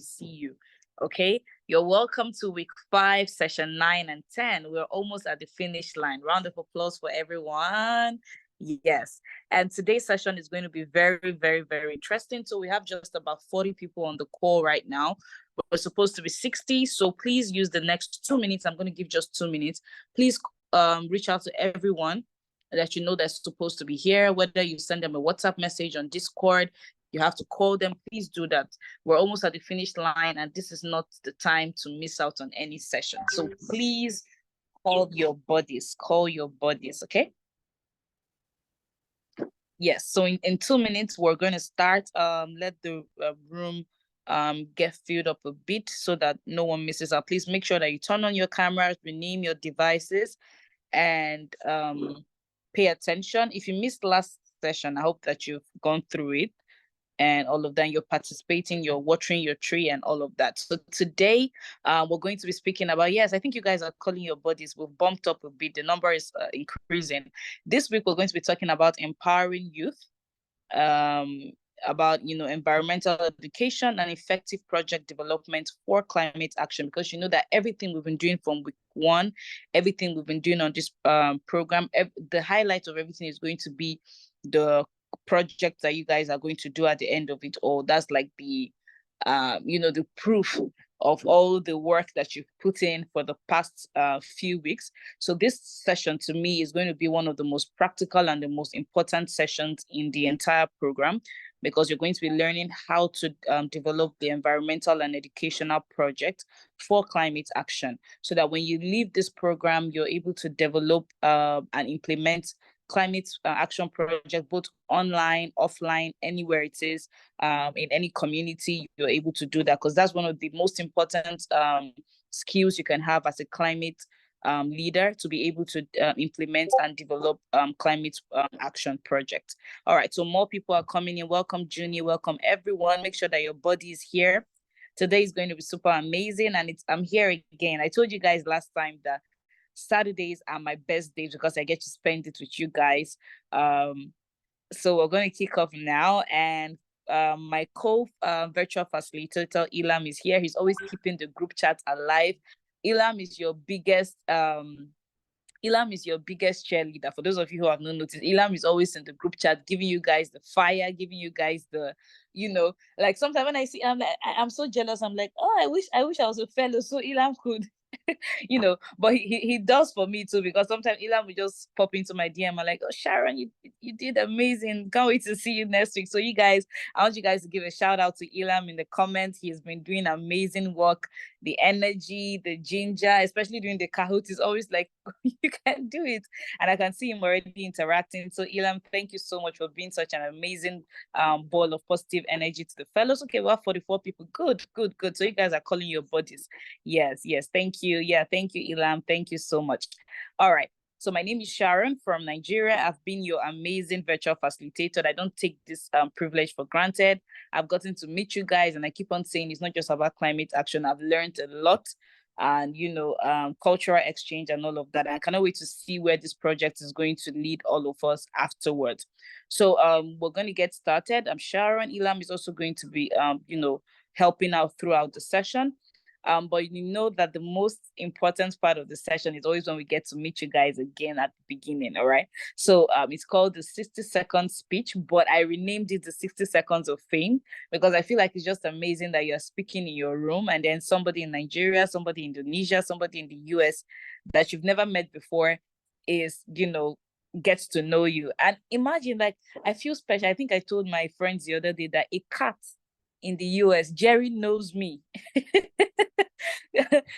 see you. Okay, you're welcome to week 5, session 9 and 10. We're almost at the finish line. Round of applause for everyone. Yes, and today's session is going to be very, very, very interesting. So we have just about 40 people on the call right now. We're supposed to be 60, so please use the next 2 minutes. I'm going to give just 2 minutes. Please reach out to everyone that you know that's supposed to be here, whether you send them a WhatsApp message on Discord, you have to call them. Please do that. We're almost at the finish line, and this is not the time to miss out on any session. So please call your buddies. Call your buddies, okay? Yes, so in 2 minutes, we're going to start. Let the room get filled up a bit so that no one misses out. Please make sure that you turn on your cameras, rename your devices, and pay attention. If you missed last session, I hope that you've gone through it and all of that. You're participating, you're watering your tree and all of that. So today we're going to be speaking about, yes, I think you guys are calling your bodies. We've bumped up a bit. The number is increasing. This week, we're going to be talking about empowering youth, about, environmental education and effective project development for climate action, because you know that everything we've been doing from week 1, everything we've been doing on this program, the highlight of everything is going to be the project that you guys are going to do at the end of it all. That's like the the proof of all the work that you've put in for the past few weeks. So this session to me is going to be one of the most practical and the most important sessions in the entire program, because you're going to be learning how to develop the environmental and educational project for climate action, so that when you leave this program, you're able to develop and implement climate action project, both online, offline, anywhere it is, in any community. You're able to do that, because that's one of the most important skills you can have as a climate leader, to be able to implement and develop climate action projects. All right, so more people are coming in. Welcome, Junie. Welcome, everyone. Make sure that your body is here. Today is going to be super amazing, and I'm here again. I told you guys last time that Saturdays are my best days because I get to spend it with you guys. So we're going to kick off now, and my virtual facilitator Ilam is here. He's always keeping the group chat alive. Ilam is your biggest cheerleader. For those of you who have not noticed, Ilam is always in the group chat, giving you guys the fire, giving you guys the, like sometimes when I see, I'm so jealous. I'm like, oh, I wish I was a fellow so Ilam could but he does for me too, because sometimes Ilam will just pop into my DM. I'm like, oh, Sharon, you did amazing. Can't wait to see you next week. So you guys, I want you guys to give a shout out to Ilam in the comments. He's been doing amazing work. The energy, the ginger, especially during the Kahoot, is always like, you can do it. And I can see him already interacting. So Ilam, thank you so much for being such an amazing ball of positive energy to the fellows. Okay, we have 44 people. Good. So you guys are calling your bodies. Yes. Thank you. Yeah, thank you, Ilam. Thank you so much. All right. So my name is Sharon from Nigeria. I've been your amazing virtual facilitator. I don't take this privilege for granted. I've gotten to meet you guys, and I keep on saying it's not just about climate action. I've learned a lot, and cultural exchange and all of that. I cannot wait to see where this project is going to lead all of us afterwards. So we're going to get started. I'm Sharon. Ilam is also going to be helping out throughout the session. But you know that the most important part of the session is always when we get to meet you guys again at the beginning, all right? So it's called the 60-second speech, but I renamed it the 60 seconds of fame, because I feel like it's just amazing that you're speaking in your room, and then somebody in Nigeria, somebody in Indonesia, somebody in the US that you've never met before is, gets to know you. And imagine, like, I feel special. I think I told my friends the other day that a cat in the US, Jerry knows me.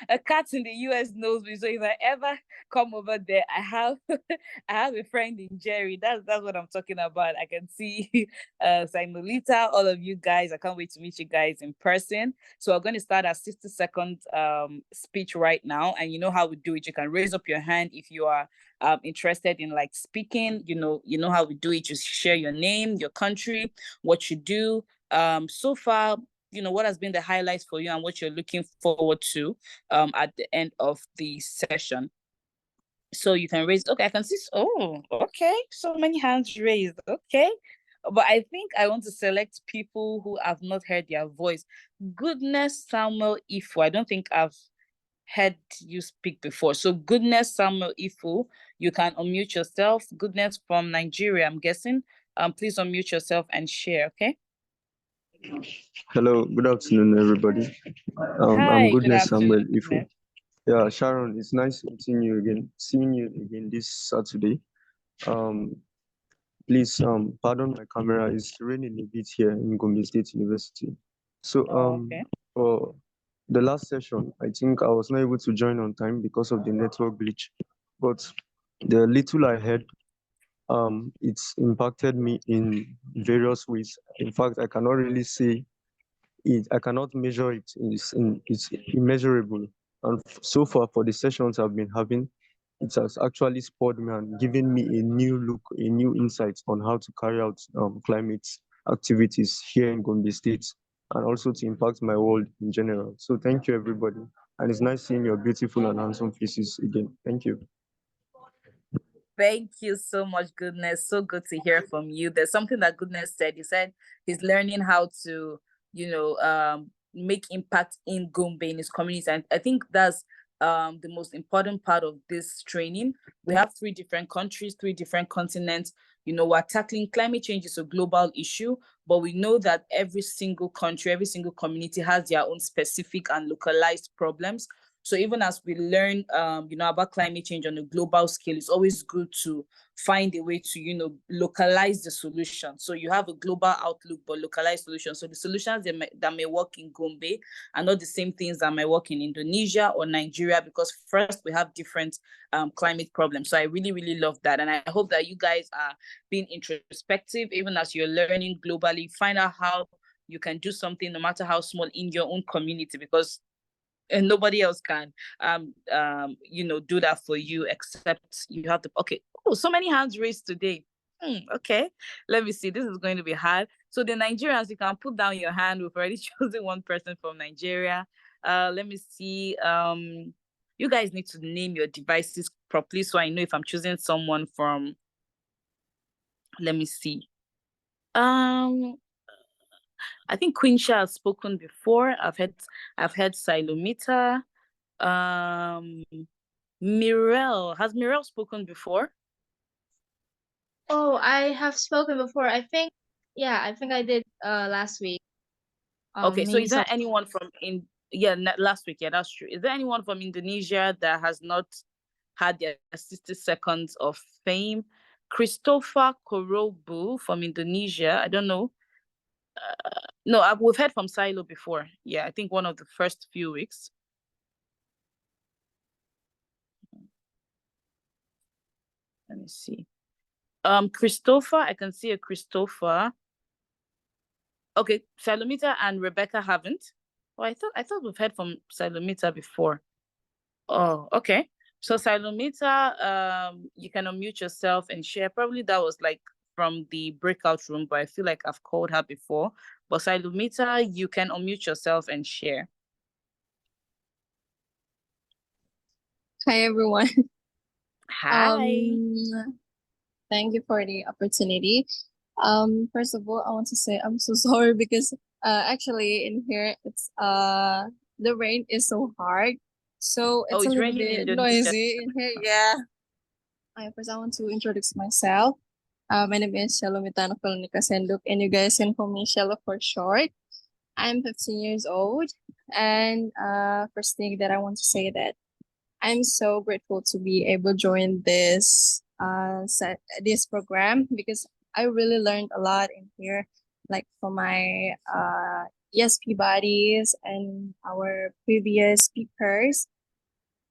A cat in the US knows me. So if I ever come over there, I have a friend in Jerry. That's what I'm talking about. I can see Simulita, all of you guys. I can't wait to meet you guys in person. So we're going to start our 60-second speech right now. And you know how we do it. You can raise up your hand if you are interested in like speaking. You know how we do it. Just share your name, your country, what you do. So far, what has been the highlights for you and what you're looking forward to at the end of the session. So you can raise, okay, I can see, oh, okay, so many hands raised, okay. But I think I want to select people who have not heard their voice. Goodness Samuel Ifo. I don't think I've heard you speak before. So Goodness Samuel Ifo, you can unmute yourself. Goodness from Nigeria, I'm guessing. Please unmute yourself and share, okay? Hello, good afternoon, everybody. I'm Hi, good Goodness Samuel afternoon, Ifo. Goodness. Yeah, Sharon, it's nice seeing you again this Saturday. Um, please, pardon my camera. It's raining a bit here in Gombe State University. So, Oh, okay. for the last session, I think I was not able to join on time because of the network glitch. But the little I heard, it's impacted me in various ways. In fact, I cannot really say I cannot measure it. It's immeasurable. And so far, for the sessions I've been having, it has actually spurred me and given me a new look, a new insight on how to carry out climate activities here in Gombe State and also to impact my world in general. So thank you, everybody. And it's nice seeing your beautiful and handsome faces again. Thank you. Thank you so much, Goodness. So good to hear from you. There's something that Goodness said. He said he's learning how to, make impact in Gombe, in his community. And I think that's the most important part of this training. We have 3 different countries, 3 different continents. We're tackling climate change is a global issue, but we know that every single country, every single community has their own specific and localized problems. So even as we learn, about climate change on a global scale, it's always good to find a way to, localize the solution. So you have a global outlook, but localized solutions. So the solutions that may work in Gombe are not the same things that may work in Indonesia or Nigeria, because first we have different climate problems. So I really, really love that. And I hope that you guys are being introspective, even as you're learning globally, find out how you can do something, no matter how small, in your own community, because and nobody else can do that for you, except you have to. Okay. Oh, so many hands raised today. Okay, let me see, this is going to be hard. So the Nigerians, you can put down your hand. We've already chosen one person from Nigeria. Let me see. You guys need to name your devices properly so I know if I'm choosing someone from. Let me see. I think Quincha has spoken before. I've heard Silomita. Um, Mirel. Has Mirel spoken before? Oh, I have spoken before. I think I did last week. Okay, so Maybe is there anyone from last week? Yeah, that's true. Is there anyone from Indonesia that has not had their 60 seconds of fame? Christopher Korobu from Indonesia. I don't know. No, we've heard from Silo before. Yeah, I think one of the first few weeks. Let me see. Christopher, I can see a Christopher. Okay, Salomita and Rebecca haven't. Oh, I thought we've heard from Salomita before. Oh, okay. So Salomita, you can unmute yourself and share. Probably that was like from the breakout room, but I feel like I've called her before. But Salomita, you can unmute yourself and share. Hi, everyone. Hi. Thank you for the opportunity. First of all, I want to say I'm so sorry because actually in here it's the rain is so hard, so it's a it's little raining in bit Indonesia. noisy in here. Yeah. First, I want to introduce myself. My name is Shalomita Novelonika Senduk, and you guys can call me Shalom for short. I'm 15 years old, and first thing that I want to say that I'm so grateful to be able to join this this program because I really learned a lot in here, like from my ESP buddies and our previous speakers.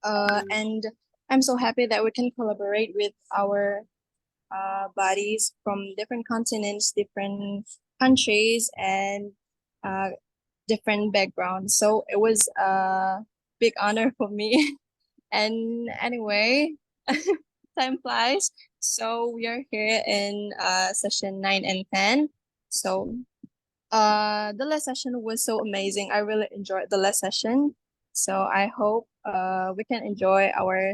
And I'm so happy that we can collaborate with our buddies from different continents, different countries, and different backgrounds. So it was a big honor for me. And anyway, time flies. So we are here in session 9 and 10. So the last session was so amazing. I really enjoyed the last session. So I hope we can enjoy our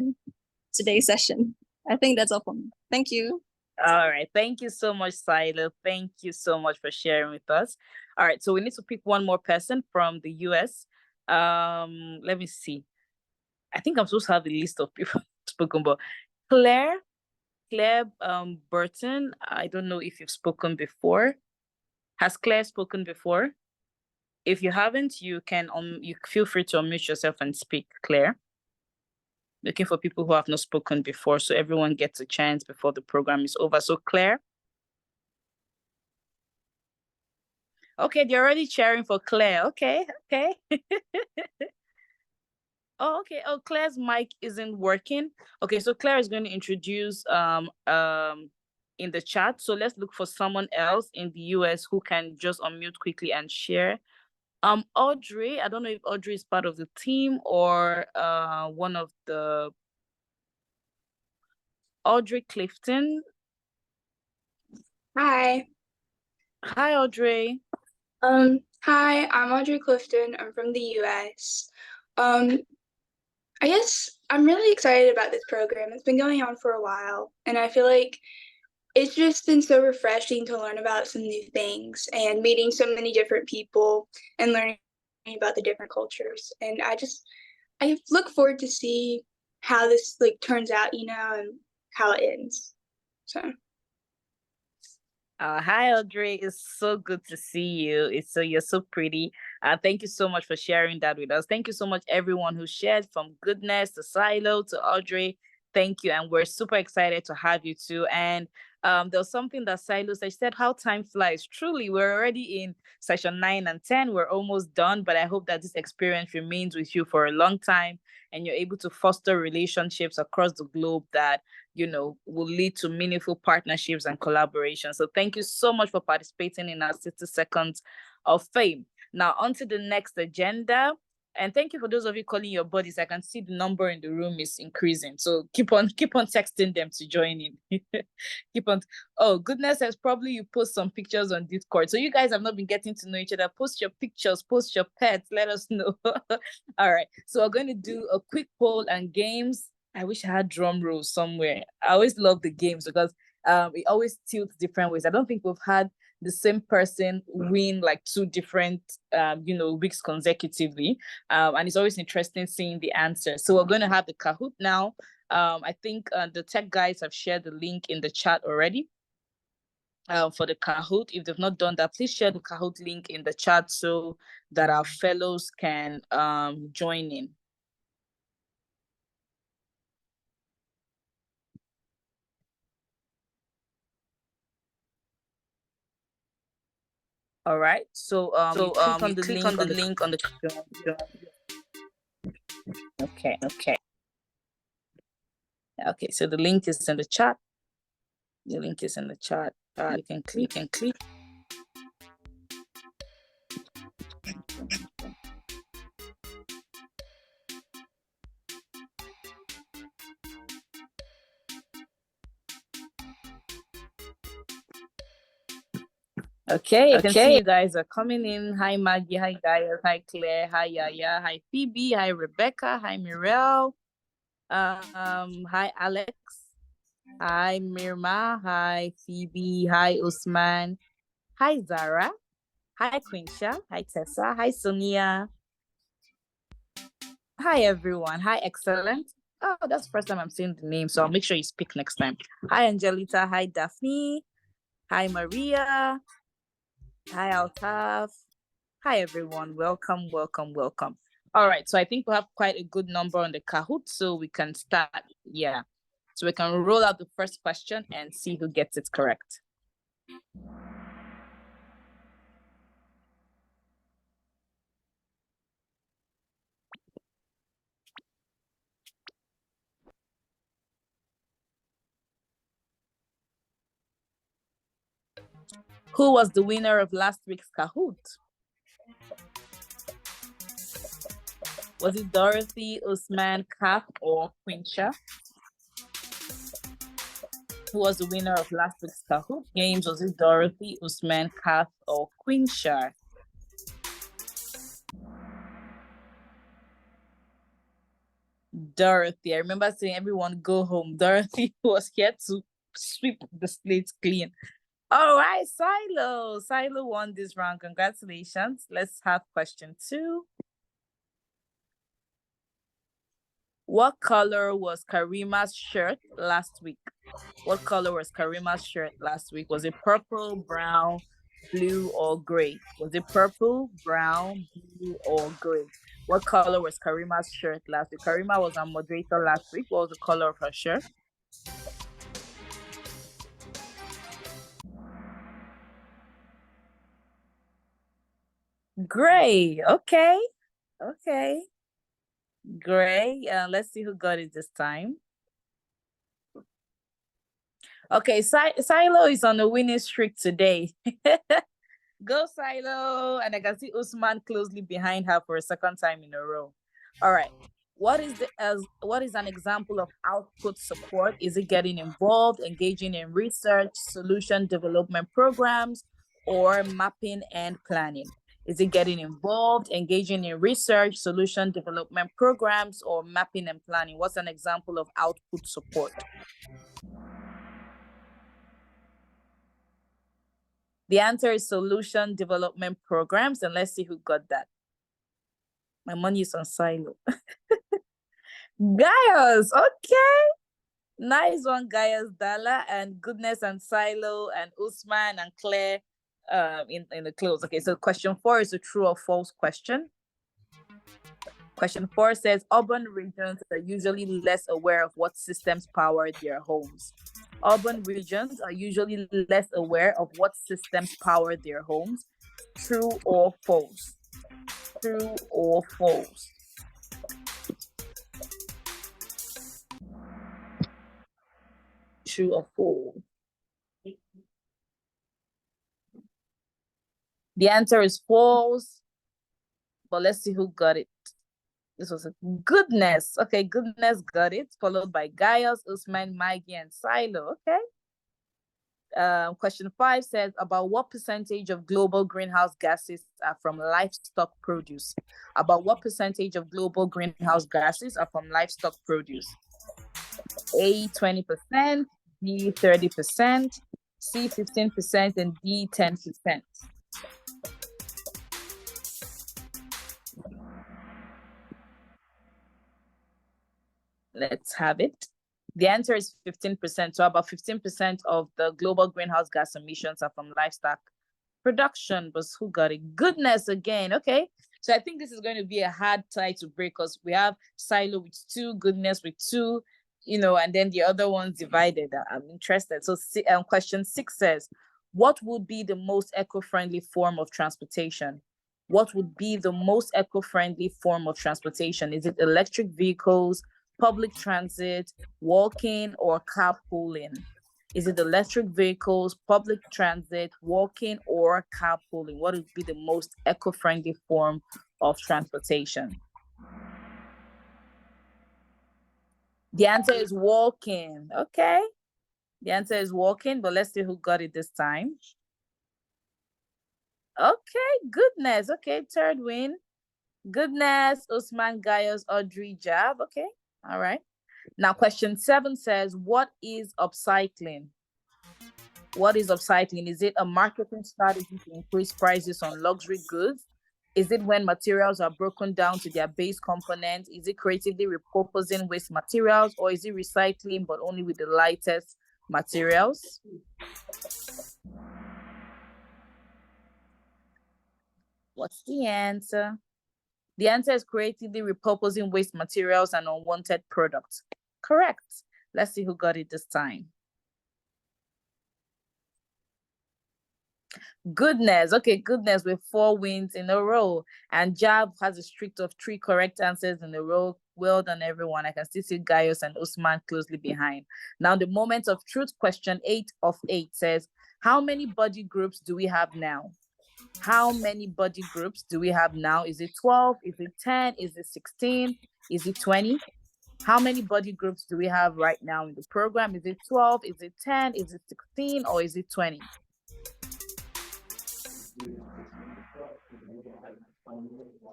today's session. I think that's all from me. Thank you. All right. Thank you so much, Silo. Thank you so much for sharing with us. All right. So we need to pick one more person from the US. Let me see. I think I'm supposed to have the list of people spoken, but Claire Burton. I don't know if you've spoken before. Has Claire spoken before? If you haven't, you can you feel free to unmute yourself and speak, Claire. Looking for people who have not spoken before, so everyone gets a chance before the program is over. So Claire. Okay, they're already cheering for Claire. Okay. Oh, okay. Oh, Claire's mic isn't working. Okay, so Claire is going to introduce in the chat. So let's look for someone else in the US who can just unmute quickly and share. Audrey, I don't know if Audrey is part of the team or one of the Audrey Clifton. Hi. Hi, Audrey. Hi, I'm Audrey Clifton. I'm from the US. I guess I'm really excited about this program. It's been going on for a while, and I feel like it's just been so refreshing to learn about some new things and meeting so many different people and learning about the different cultures. And I look forward to see how this turns out, and how it ends. So Hi, Audrey. It's so good to see you. You're so pretty. Thank you so much for sharing that with us. Thank you so much, everyone who shared, from Goodness to Silo to Audrey. Thank you, and we're super excited to have you too. And there was something that Silo said. She said, "How time flies." Truly, we're already in session 9 and 10. We're almost done, but I hope that this experience remains with you for a long time, and you're able to foster relationships across the globe that will lead to meaningful partnerships and collaboration. So thank you so much for participating in our 60 Seconds of Fame. Now, on to the next agenda. And thank you for those of you calling your buddies. I can see the number in the room is increasing. So keep on texting them to join in. Keep on. Oh, Goodness says probably you post some pictures on Discord. So you guys have not been getting to know each other. Post your pictures, post your pets. Let us know. All right. So we're going to do a quick poll and games. I wish I had drum rolls somewhere. I always love the games because it always tilts different ways. I don't think we've had the same person win like 2 different weeks consecutively, and it's always interesting seeing the answer. So we're going to have the Kahoot now. I think the tech guys have shared the link in the chat already for the Kahoot. If they've not done that, please share the Kahoot link in the chat so that our fellows can join in. All right. So you click on the link on the Okay. Okay. So the link is in the chat. The link is in the chat. You can click and click. Okay, I can see you guys are coming in. Hi, Maggie. Hi, Gaia. Hi, Claire. Hi, Yaya. Hi, Phoebe. Hi, Rebecca. Hi, Mirel. Hi, Alex. Hi, Mirma. Hi, Phoebe. Hi, Usman. Hi, Zara. Hi, Quinsha. Hi, Tessa. Hi, Sonia. Hi, everyone. Hi, Excellent. Oh, that's the first time I'm seeing the name, so I'll make sure you speak next time. Hi, Angelita. Hi, Daphne. Hi, Maria. Hi, Altaf. Hi, everyone. Welcome. All right, so I think we have quite a good number on the Kahoot, so we can start. Yeah, so we can roll out the first question and see who gets it correct. Who was the winner of last week's Kahoot? Was it Dorothy, Usman, Kaf, or Quinsha? Who was the winner of last week's Kahoot games? Was it Dorothy, Usman, Kaf, or Quinsha? Dorothy. I remember saying everyone go home. Dorothy was here too. sweep the slate clean. All right, Silo. Silo won this round. Congratulations. Let's have question 2. What color was Karima's shirt last week? What color was Karima's shirt last week? Was it purple, brown, blue, or gray? Was it purple, brown, blue, or gray? What color was Karima's shirt last week? Karima was our moderator last week. What was the color of her shirt? Gray. Okay. Okay. Gray. Let's see who got it this time. Okay, Silo is on a winning streak today. Go, Silo. And I can see Usman closely behind her for a second time in a row. All right. What is an example of output support? Is it getting involved, engaging in research, solution development programs, or mapping and planning? Is it getting involved, engaging in research, solution development programs, or mapping and planning? What's an example of output support? The answer is solution development programs, and let's see who got that. My money is on Silo. Gaius, okay. Nice one, Gaius, Dala, and Goodness, and Silo, and Usman, and Claire in the close. Okay, so question 4 is a true or false question. Question 4 says, urban regions are usually less aware of what systems power their homes. Urban regions are usually less aware of what systems power their homes. True or false? True or false? True or false? The answer is false, but let's see who got it. This was a Goodness. Okay, Goodness got it, followed by Gaius, Usman, Maggie, and Silo. Okay. Question 5 says, about what percentage of global greenhouse gases are from livestock produce? About what percentage of global greenhouse gases are from livestock produce? A, 20%, B, 30%, C, 15%, and D, 10%. Let's have it. The answer is 15%. So about 15% of the global greenhouse gas emissions are from livestock production. But who got it? Goodness again. Okay. So I think this is going to be a hard tie to break because we have Silo with 2, Goodness with 2, and then the other one's divided. I'm interested. So question 6 says, what would be the most eco-friendly form of transportation? What would be the most eco-friendly form of transportation? Is it electric vehicles, public transit, walking, or carpooling? Is it electric vehicles, public transit, walking, or carpooling? What would be the most eco-friendly form of transportation? The answer is walking. Okay. The answer is walking, but let's see who got it this time. Okay, Goodness. Okay, third win. Goodness, Usman, Gaius, Audrey, Jab. Okay. All right. Now, question 7 says, what is upcycling? What is upcycling? Is it a marketing strategy to increase prices on luxury goods? Is it when materials are broken down to their base components? Is it creatively repurposing waste materials? Or is it recycling, but only with the lightest materials? What's the answer? The answer is creatively repurposing waste materials and unwanted products. Correct. Let's see who got it this time. Goodness. Okay, Goodness with 4 wins in a row. And Jab has a streak of 3 correct answers in a row. Well done, everyone. I can still see Gaius and Usman closely behind. Now, the moment of truth, question 8 of 8 says, how many body groups do we have now? How many body groups do we have now? Is it 12? Is it 10? Is it 16? Is it 20? How many body groups do we have right now in the program? Is it 12? Is it 10? Is it 16? Or is it 20?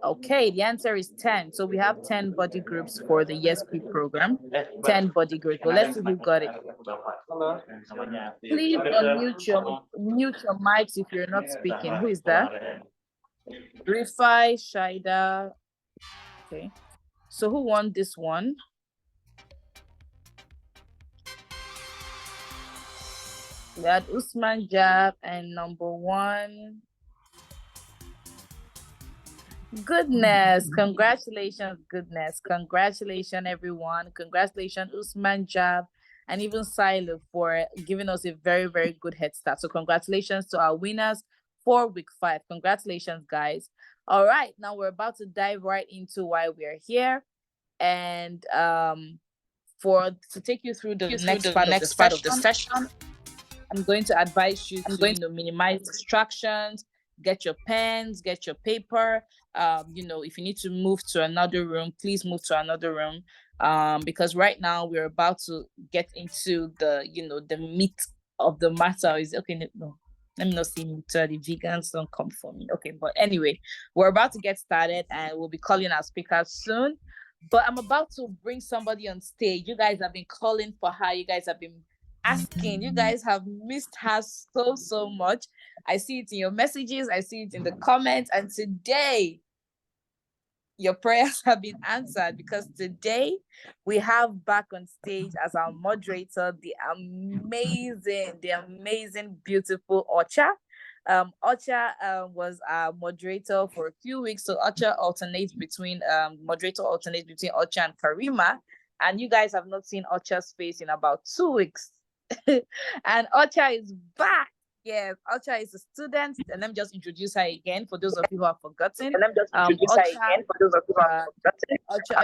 Okay, the answer is 10. So we have 10 body groups for the ESP program. 10 body groups. But let's see who got it. Please mute your mics if you're not speaking. Who is that? Rifai, Shaida. Okay. So who won this one? We had Usman Jab and number 1. Goodness, congratulations, congratulations, everyone. Congratulations, Usman Jab, and even Silo for giving us a very, very good head start. So congratulations to our winners for week 5. Congratulations, guys. All right, now we're about to dive right into why we are here. And to take you through the next part of the session, I'm going to advise you to minimize distractions, get your pens, get your paper. If you need to move to another room, please move to another room. Because right now we're about to get into the meat of the matter. Is okay. No, let me not say meat. The vegans don't come for me. Okay, but anyway, we're about to get started, and we'll be calling our speakers soon. But I'm about to bring somebody on stage. You guys have been calling for her. You guys have been asking. You guys have missed her so much. I see it in your messages. I see it in the comments. And today, your prayers have been answered, because today we have back on stage as our moderator the amazing, beautiful Ocha. Ocha was our moderator for a few weeks. So Ocha alternates between Ocha and Karima. And you guys have not seen Ocha's face in about 2 weeks. And Ocha is back. Yes, Ocha is a student, and let me just introduce her again for those of you who have forgotten. Ocha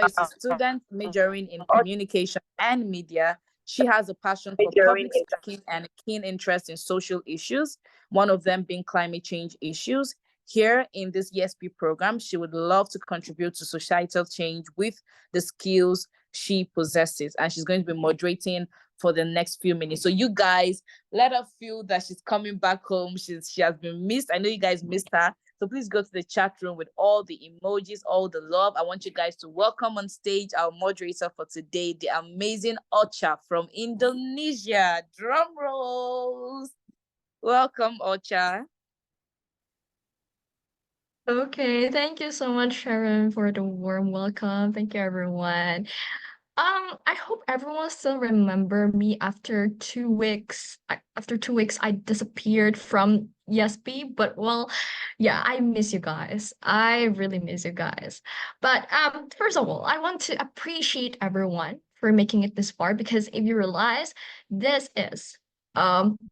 is a student majoring in communication and media. She has a passion for public speaking and a keen interest in social issues, one of them being climate change issues. Here in this ESP program, she would love to contribute to societal change with the skills she possesses, and she's going to be moderating for the next few minutes. So you guys, let her feel that she's coming back home. She has been missed. I know you guys missed her. So please go to the chat room with all the emojis, all the love. I want you guys to welcome on stage our moderator for today, the amazing Ocha from Indonesia. Drum rolls. Welcome, Ocha. Okay, thank you so much, Sharon, for the warm welcome. Thank you, everyone. I hope everyone still remember me after 2 weeks. After 2 weeks, I disappeared from ESP, but well, yeah, I miss you guys. I really miss you guys. But first of all, I want to appreciate everyone for making it this far, because if you realize, this is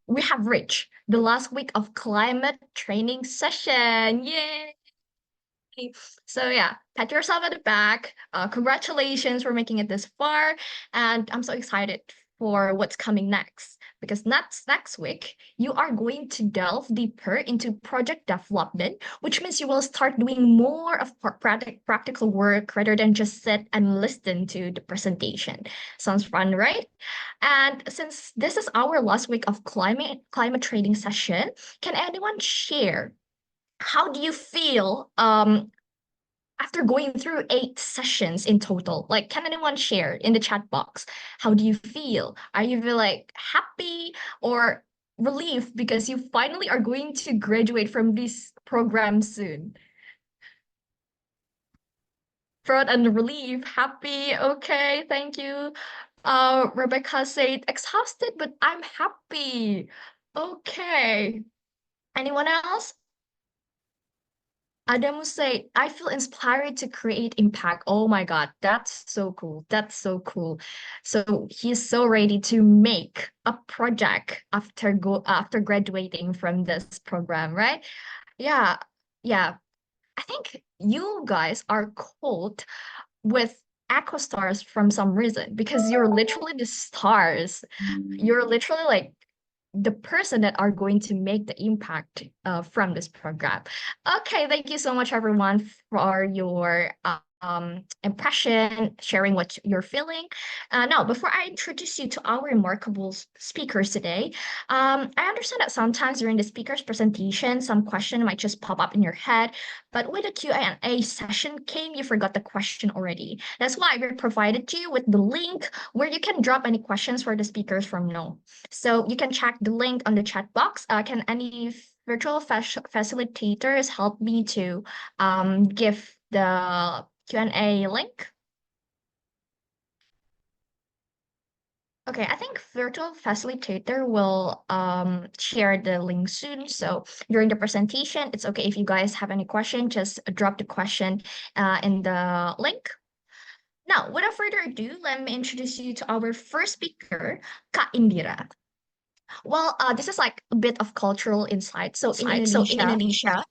we have reached the last week of climate training session. Yay! So yeah, pat yourself at the back. Congratulations for making it this far, and I'm so excited for what's coming next, because next week you are going to delve deeper into project development, which means you will start doing more of practical work rather than just sit and listen to the presentation. Sounds fun, right? And since this is our last week of climate training session, can anyone share, how do you feel after going through 8 sessions in total? Like, can anyone share in the chat box? How do you feel? Are you feel like happy or relieved because you finally are going to graduate from this program soon? Proud and relieved, happy. Okay, thank you. Rebecca said exhausted, but I'm happy. Okay. Anyone else? Adamu said, I feel inspired to create impact. Oh my God, that's so cool. That's so cool. So he's so ready to make a project after graduating from this program, right? Yeah, yeah. I think you guys are called with echo stars from some reason, because you're literally the stars. You're literally like the person that are going to make the impact from this program. Okay, thank you so much, everyone, for your impression, sharing what you're feeling. Now, before I introduce you to our remarkable speakers today, I understand that sometimes during the speaker's presentation, some question might just pop up in your head, but when the Q&A session came, you forgot the question already. That's why we provided you with the link where you can drop any questions for the speakers from now. So you can check the link on the chat box. Can any virtual facilitators help me to give the Q&A link? Okay, I think virtual facilitator will share the link soon. So during the presentation, it's okay if you guys have any question, just drop the question in the link. Now, without further ado, let me introduce you to our first speaker, Kak Indira. Well, this is like a bit of cultural insight. So in Indonesia,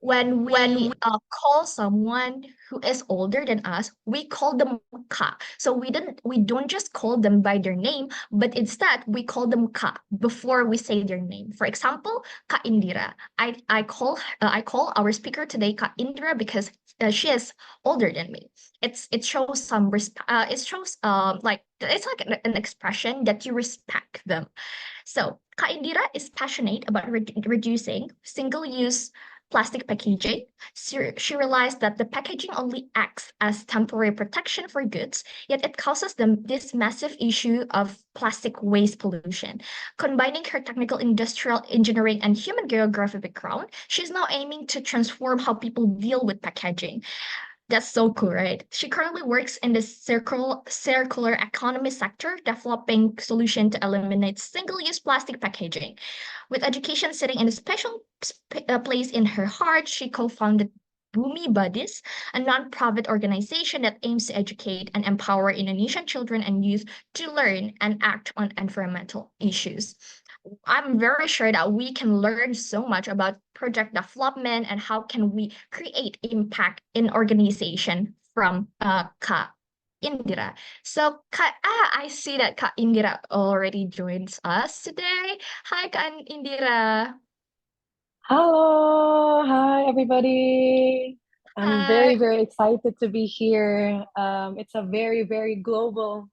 when we call someone who is older than us, we call them Kak. So we don't just call them by their name, but instead we call them Kak before we say their name. For example, Kak Indira. I call our speaker today Kak Indira because she is older than me. It shows some respect. It shows like it's like an expression that you respect them. So Kak Indira is passionate about reducing single-use plastic packaging. She realized that the packaging only acts as temporary protection for goods, yet it causes them this massive issue of plastic waste pollution. Combining her technical industrial engineering and human geography background, she's now aiming to transform how people deal with packaging. That's so cool, right? She currently works in the circular economy sector, developing solution to eliminate single-use plastic packaging. With education sitting in a special place in her heart, she co-founded Bumi Buddies, a non-profit organization that aims to educate and empower Indonesian children and youth to learn and act on environmental issues. I'm very sure that we can learn so much about project development and how can we create impact in organization from Kak Indira. So I see that Kak Indira already joins us today. Hi, Kak Indira. Hello, hi everybody. I'm Hi. very, very excited to be here. It's a very, very global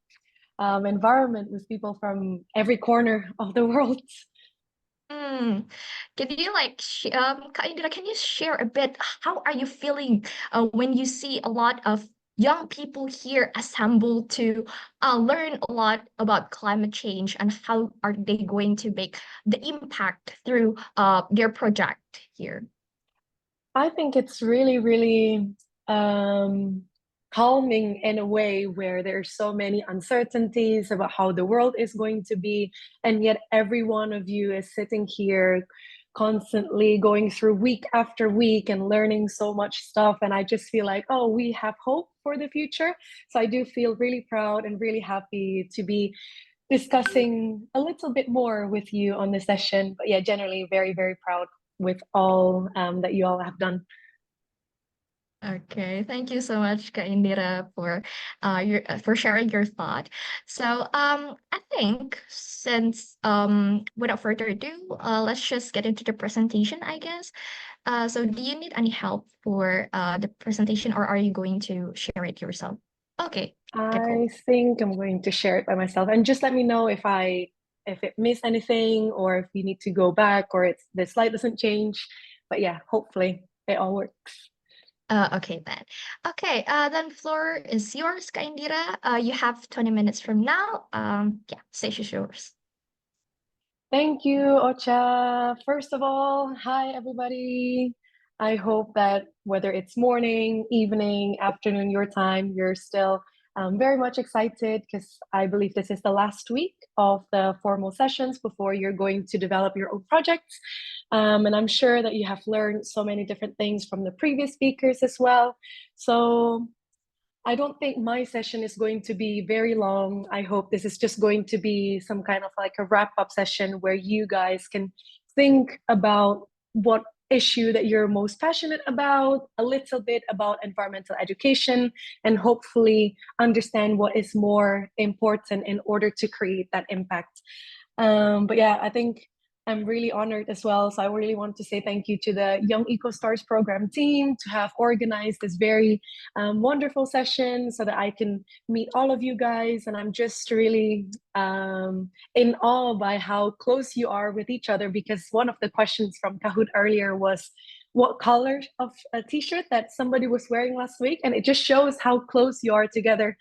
environment with people from every corner of the world. Can you Kak Indira, can you share a bit how are you feeling when you see a lot of young people here assembled to learn a lot about climate change and how are they going to make the impact through their project here? I think it's really, really calming in a way where there's so many uncertainties about how the world is going to be, and yet every one of you is sitting here constantly going through week after week and learning so much stuff, and I just feel like, oh, we have hope for the future. So I do feel really proud and really happy to be discussing a little bit more with you on this session. But yeah, generally very, very proud with all that you all have done. Okay, thank you so much, Kak Indira, for sharing your thought. So I think since without further ado, let's just get into the presentation, I guess. So do you need any help for the presentation, or are you going to share it yourself? Okay, I think I'm going to share it by myself, and just let me know if it missed anything or if you need to go back or the slide doesn't change. But yeah, hopefully it all works. Okay then. Okay, then floor is yours, Kak Indira. You have 20 minutes from now. Yeah, stage is yours. Thank you, Ocha. First of all, hi everybody. I hope that whether it's morning, evening, afternoon, your time, you're still very much excited because I believe this is the last week of the formal sessions before you're going to develop your own projects. And I'm sure that you have learned so many different things from the previous speakers as well. So I don't think my session is going to be very long. I hope this is just going to be some kind of like a wrap-up session where you guys can think about what issue that you're most passionate about, a little bit about environmental education, and hopefully understand what is more important in order to create that impact. But yeah, I think I'm really honored as well. So I really want to say thank you to the Young Eco Stars program team to have organized this very wonderful session so that I can meet all of you guys. And I'm just really in awe by how close you are with each other, because one of the questions from Kahoot earlier was what color of a t-shirt that somebody was wearing last week, and it just shows how close you are together.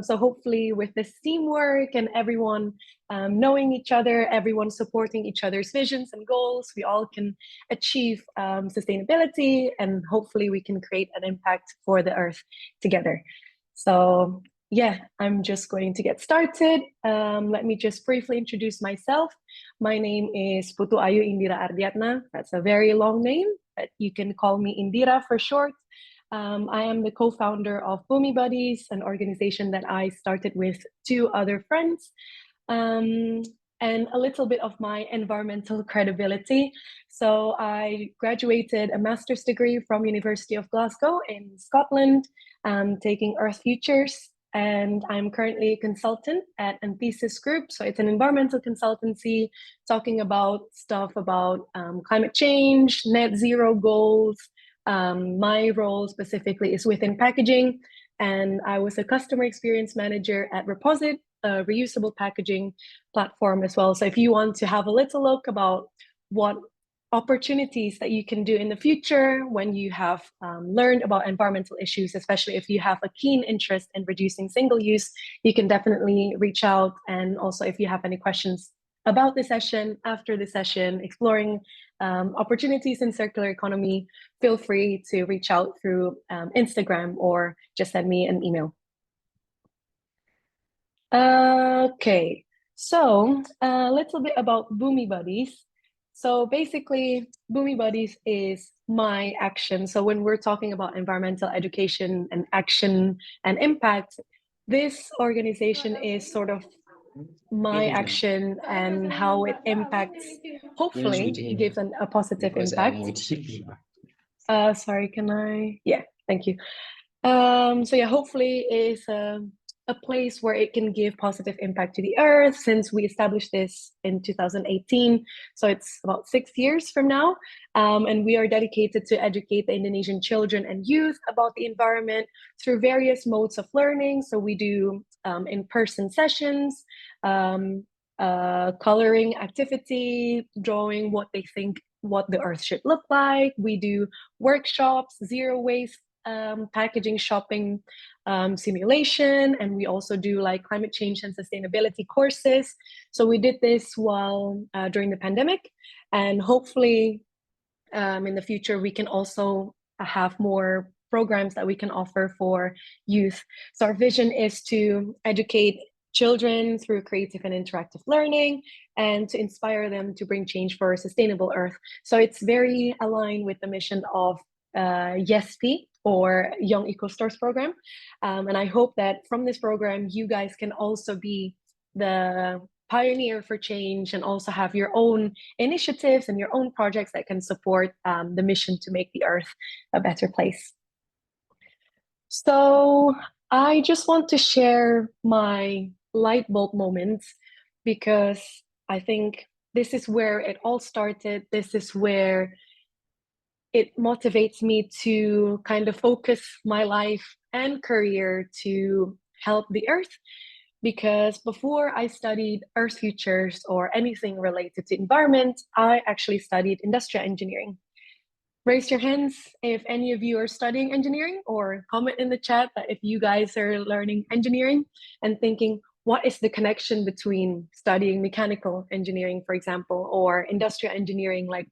So hopefully with this teamwork and everyone knowing each other, everyone supporting each other's visions and goals, we all can achieve sustainability, and hopefully we can create an impact for the earth together. So yeah, I'm just going to get started. Let me just briefly introduce myself. My name is Putu Ayu Indira Ardiyatna. That's a very long name, but you can call me Indira for short. I am the co-founder of Bumi Buddies, an organization that I started with 2 other friends. And a little bit of my environmental credibility. So I graduated a master's degree from University of Glasgow in Scotland, taking Earth Futures. And I'm currently a consultant at Anthesis Group. So it's an environmental consultancy talking about stuff about climate change, net zero goals. My role specifically is within packaging. And I was a customer experience manager at Reposit, a reusable packaging platform as well. So if you want to have a little look about what opportunities that you can do in the future when you have learned about environmental issues, especially if you have a keen interest in reducing single use, you can definitely reach out. And also if you have any questions about the session, after the session, exploring opportunities in circular economy, feel free to reach out through Instagram or just send me an email. Okay, so a little bit about Bumi Buddies. So basically, Bumi Buddies is my action. So when we're talking about environmental education and action and impact, this organization is sort of my action and how it impacts, hopefully gives a positive impact. Sorry, can I? Yeah, thank you. So yeah, hopefully is a place where it can give positive impact to the earth, since we established this in 2018. So it's about 6 years from now. And we are dedicated to educate the Indonesian children and youth about the environment through various modes of learning. So we do in-person sessions, coloring activity, drawing what they think what the earth should look like. We do workshops, zero waste packaging shopping simulation, and we also do like climate change and sustainability courses. So we did this while during the pandemic, and hopefully in the future we can also have more programs that we can offer for youth. So our vision is to educate children through creative and interactive learning, and to inspire them to bring change for a sustainable earth. So it's very aligned with the mission of YESP, or Young Eco Stars program. And I hope that from this program, you guys can also be the pioneer for change and also have your own initiatives and your own projects that can support the mission to make the earth a better place. So I just want to share my light bulb moments, because I think this is where it all started. This is where it motivates me to kind of focus my life and career to help the earth. Because before I studied Earth Futures or anything related to environment, I actually studied industrial engineering. Raise your hands if any of you are studying engineering, or comment in the chat that if you guys are learning engineering and thinking, what is the connection between studying mechanical engineering, for example, or industrial engineering like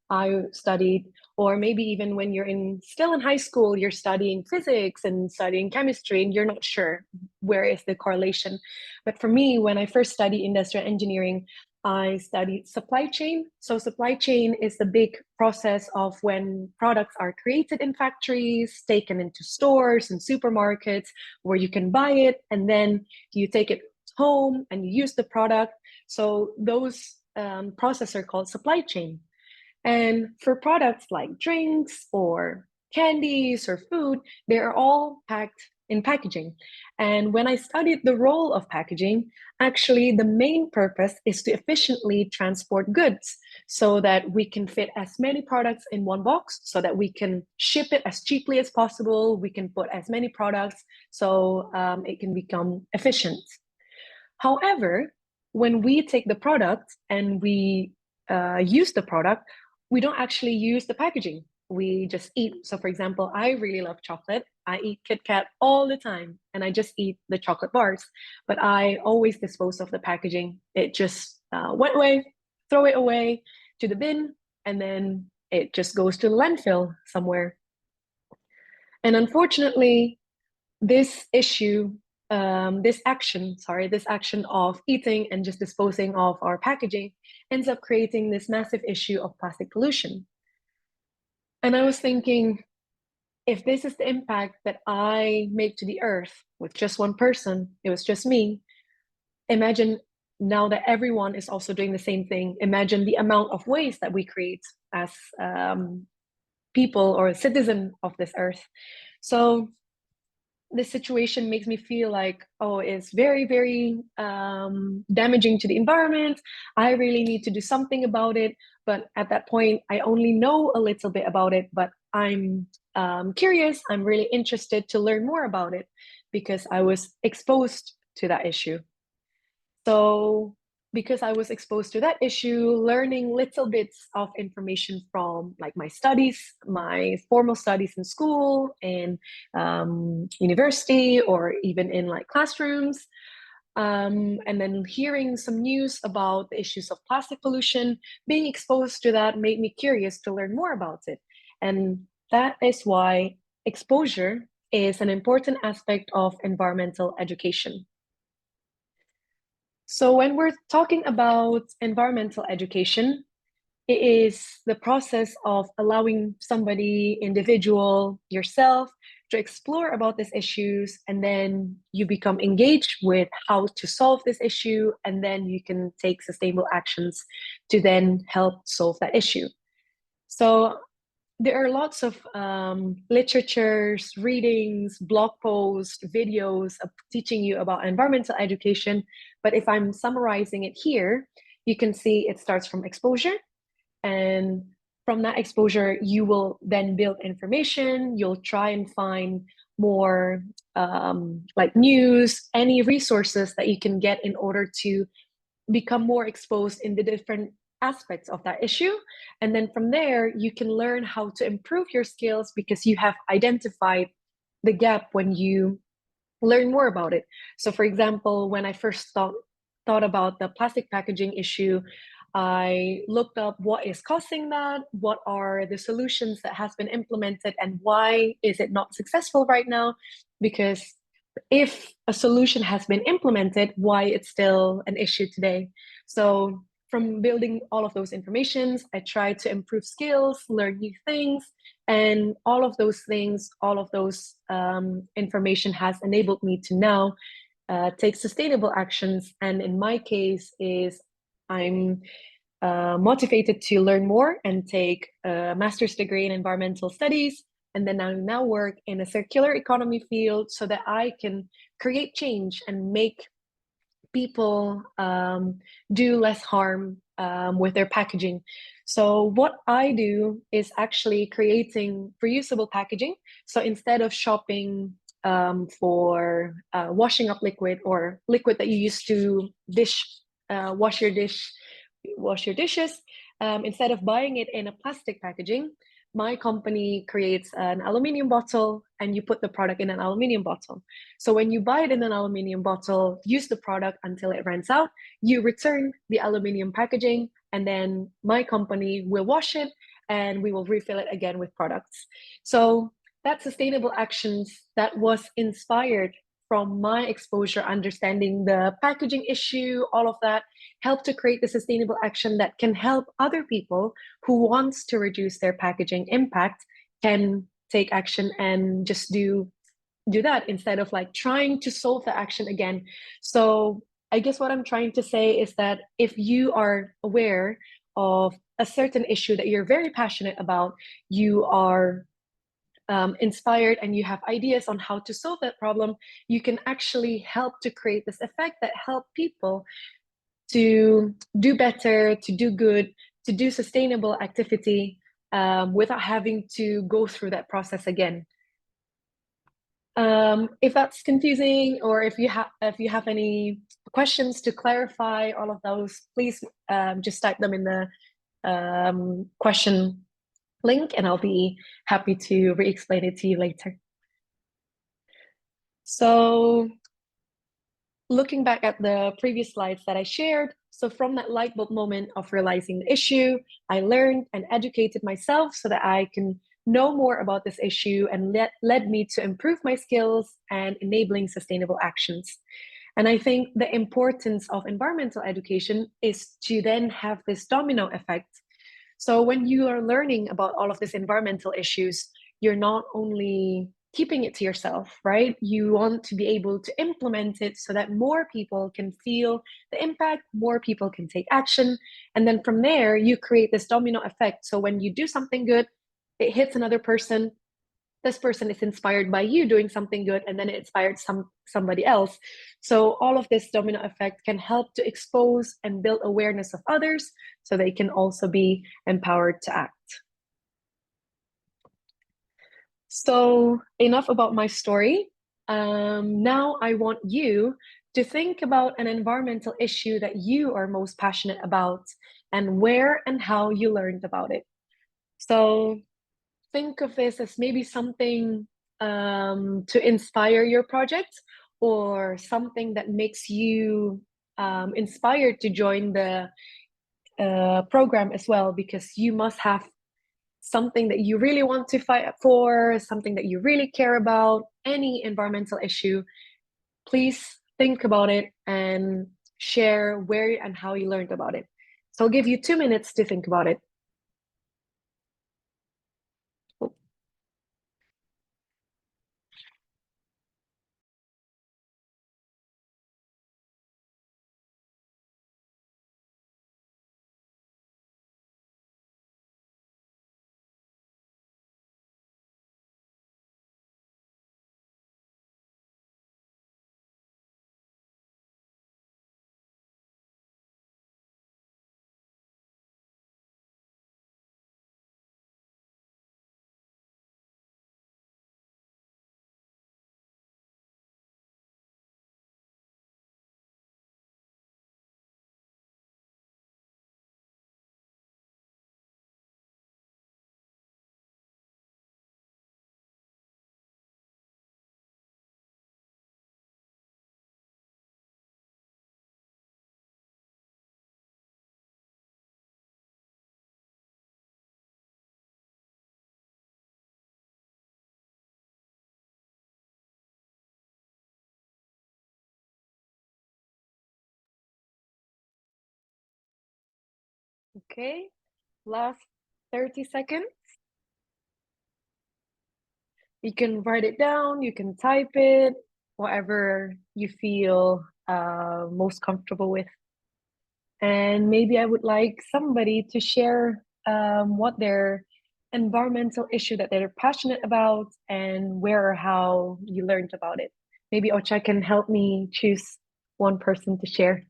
I studied, or maybe even when you're still in high school, you're studying physics and studying chemistry and you're not sure where is the correlation. But for me, when I first studied industrial engineering, I studied supply chain. So supply chain is the big process of when products are created in factories, taken into stores and supermarkets where you can buy it, and then you take it home and you use the product. So those processes are called supply chain. And for products like drinks or candies or food, they are all packed in packaging. And when I studied the role of packaging, actually the main purpose is to efficiently transport goods so that we can fit as many products in one box, so that we can ship it as cheaply as possible. We can put as many products so it can become efficient. However, when we take the product and we use the product, we don't actually use the packaging. We just eat. So for example, I really love chocolate. I eat Kit Kat all the time and I just eat the chocolate bars, but I always dispose of the packaging. It just went away, throw it away to the bin, and then it just goes to the landfill somewhere. And unfortunately, this issue, this action of eating and just disposing of our packaging ends up creating this massive issue of plastic pollution. And I was thinking, if this is the impact that I make to the earth with just one person, it was just me, imagine now that everyone is also doing the same thing. Imagine the amount of waste that we create as people or citizens of this earth. So this situation makes me feel like, oh, it's very, very damaging to the environment. I really need to do something about it. But at that point, I only know a little bit about it, but I'm curious. I'm really interested to learn more about it because I was exposed to that issue. So because I was exposed to that issue, learning little bits of information from like my studies, my formal studies in school and university, or even in like classrooms, and then hearing some news about the issues of plastic pollution, being exposed to that made me curious to learn more about it. And that is why exposure is an important aspect of environmental education. So when we're talking about environmental education, it is the process of allowing somebody, individual, yourself, to explore about these issues, and then you become engaged with how to solve this issue, and then you can take sustainable actions to then help solve that issue. So there are lots of literatures, readings, blog posts, videos of teaching you about environmental education. But if I'm summarizing it here, you can see it starts from exposure. And from that exposure, you will then build information. You'll try and find more like news, any resources that you can get in order to become more exposed in the different aspects of that issue. And then from there, you can learn how to improve your skills because you have identified the gap when you learn more about it. So for example, when I first thought about the plastic packaging issue, I looked up what is causing that, what are the solutions that has been implemented, and why is it not successful right now? Because if a solution has been implemented, why it's still an issue today? So from building all of those informations, I try to improve skills, learn new things, and all of those things, all of those information has enabled me to now take sustainable actions. And in my case is I'm motivated to learn more and take a master's degree in environmental studies. And then I now work in a circular economy field so that I can create change and make people do less harm with their packaging. So what I do is actually creating reusable packaging. So instead of shopping for washing up liquid or liquid that you use to wash your dishes, instead of buying it in a plastic packaging, my company creates an aluminum bottle and you put the product in an aluminum bottle. So when you buy it in an aluminum bottle, use the product until it runs out, you return the aluminum packaging, and then my company will wash it and we will refill it again with products. So that sustainable actions that was inspired from my exposure, understanding the packaging issue, all of that, help to create the sustainable action that can help other people who wants to reduce their packaging impact can take action and just do that instead of like trying to solve the action again. So I guess what I'm trying to say is that if you are aware of a certain issue that you're very passionate about, you are inspired and you have ideas on how to solve that problem, you can actually help to create this effect that help people to do better, to do good, to do sustainable activity without having to go through that process again. If that's confusing, or if you have any questions to clarify all of those, please just type them in the question link, and I'll be happy to re-explain it to you later. So, looking back at the previous slides that I shared, so from that light bulb moment of realizing the issue, I learned and educated myself so that I can know more about this issue, and led me to improve my skills and enabling sustainable actions. And I think the importance of environmental education is to then have this domino effect. So when you are learning about all of these environmental issues, you're not only keeping it to yourself, right? You want to be able to implement it so that more people can feel the impact, more people can take action. And then from there, you create this domino effect. So when you do something good, it hits another person. This person is inspired by you doing something good, and then it inspired somebody else. So all of this domino effect can help to expose and build awareness of others so they can also be empowered to act. So enough about my story. Now I want you to think about an environmental issue that you are most passionate about, and where and how you learned about it. So think of this as maybe something to inspire your project, or something that makes you inspired to join the program as well, because you must have something that you really want to fight for, something that you really care about, any environmental issue. Please think about it and share where and how you learned about it. So I'll give you 2 minutes to think about it. Okay, last 30 seconds. You can write it down, you can type it, whatever you feel most comfortable with. And maybe I would like somebody to share what their environmental issue that they're passionate about, and where or how you learned about it. Maybe Ocha can help me choose one person to share.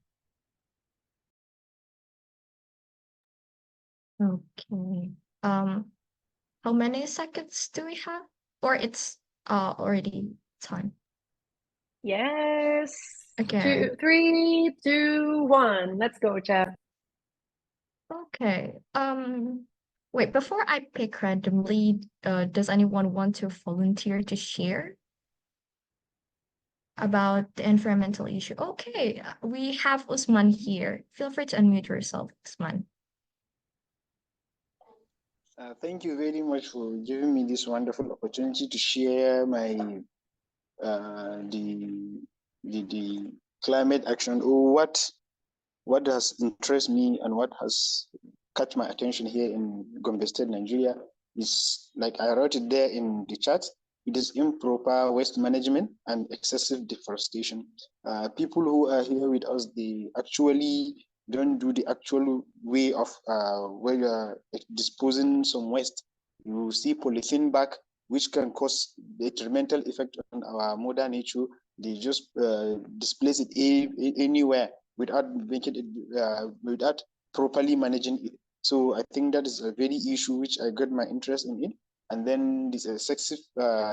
Okay. How many seconds do we have? Or it's already time? Yes. Okay. 2, 3, 2, 1. Let's go, Ocha. Okay. Wait, before I pick randomly, does anyone want to volunteer to share about the environmental issue? Okay, we have Usman here. Feel free to unmute yourself, Usman. Thank you very much for giving me this wonderful opportunity to share my the climate action, or what has interested me and what has caught my attention here in Gombe State, Nigeria, is, like I wrote it there in the chat, it is improper waste management and excessive deforestation. People who are here with us, they actually don't do the actual way of where you are disposing some waste. You see polythene bag which can cause detrimental effect on our mother nature. They just displace it anywhere without making it, without properly managing it. So I think that is a very issue which I got my interest in it. And then this excessive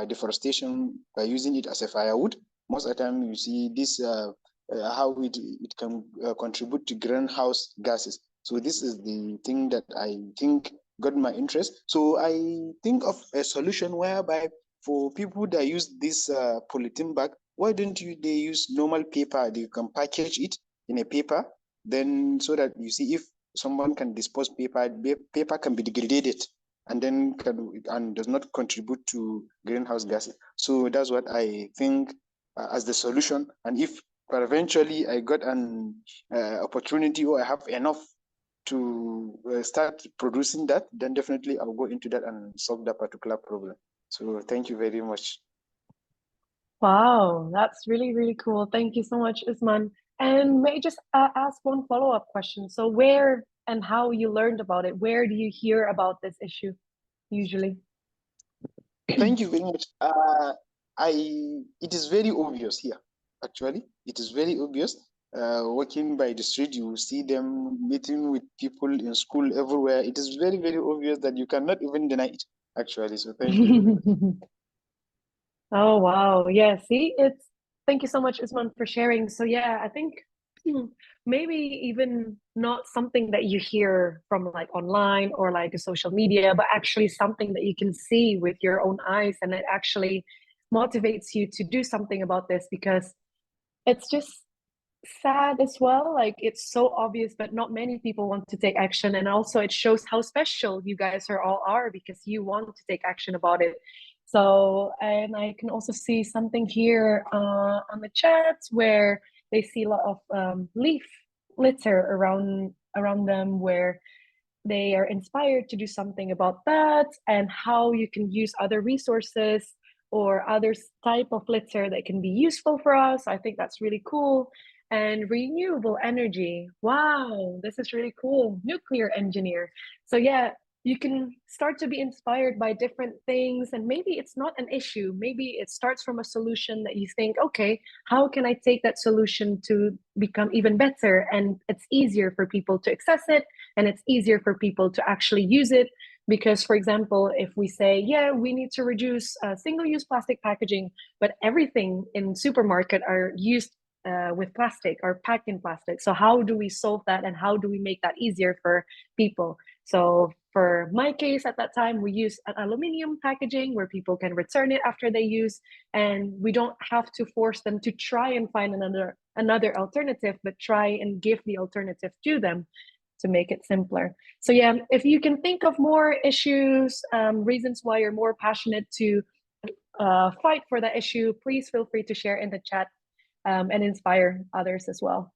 deforestation by using it as a firewood. Most of the time you see this how it can contribute to greenhouse gases. So this is the thing that I think got my interest. So I think of a solution whereby for people that use this polythene bag, why don't they use normal paper? They can package it in a paper, then so that you see if someone can dispose paper can be degraded and then does not contribute to greenhouse gases. So that's what I think as the solution. And if eventually I got an opportunity or I have enough to start producing that, then definitely I'll go into that and solve that particular problem. So thank you very much. Wow, that's really, really cool. Thank you so much, Usman. And may I just ask one follow-up question? So where and how you learned about it? Where do you hear about this issue usually? Thank you very much. It is very obvious here, actually. It is very obvious. Walking by the street, you see them meeting with people in school everywhere. It is very, very obvious that you cannot even deny it, actually. So thank you. Oh, wow. Yeah, see, thank you so much, Usman, for sharing. So yeah, I think maybe even not something that you hear from like online or like a social media, but actually something that you can see with your own eyes, and it actually motivates you to do something about this, because it's just sad as well. Like, it's so obvious, but not many people want to take action. And also it shows how special you guys are because you want to take action about it. So, and I can also see something here on the chat where they see a lot of leaf litter around them, where they are inspired to do something about that, and how you can use other resources or other type of litter that can be useful for us. I think that's really cool. And renewable energy. Wow, this is really cool. Nuclear engineer. So yeah, you can start to be inspired by different things, and maybe it's not an issue. Maybe it starts from a solution that you think, okay, how can I take that solution to become even better? And it's easier for people to access it, and it's easier for people to actually use it. Because, for example, if we say, yeah, we need to reduce single-use plastic packaging, but everything in supermarket are used with plastic or packed in plastic. So how do we solve that, and how do we make that easier for people? So for my case at that time, we use an aluminum packaging where people can return it after they use, and we don't have to force them to try and find another alternative, but try and give the alternative to them to make it simpler. So yeah, if you can think of more issues, reasons why you're more passionate to fight for that issue, please feel free to share in the chat and inspire others as well.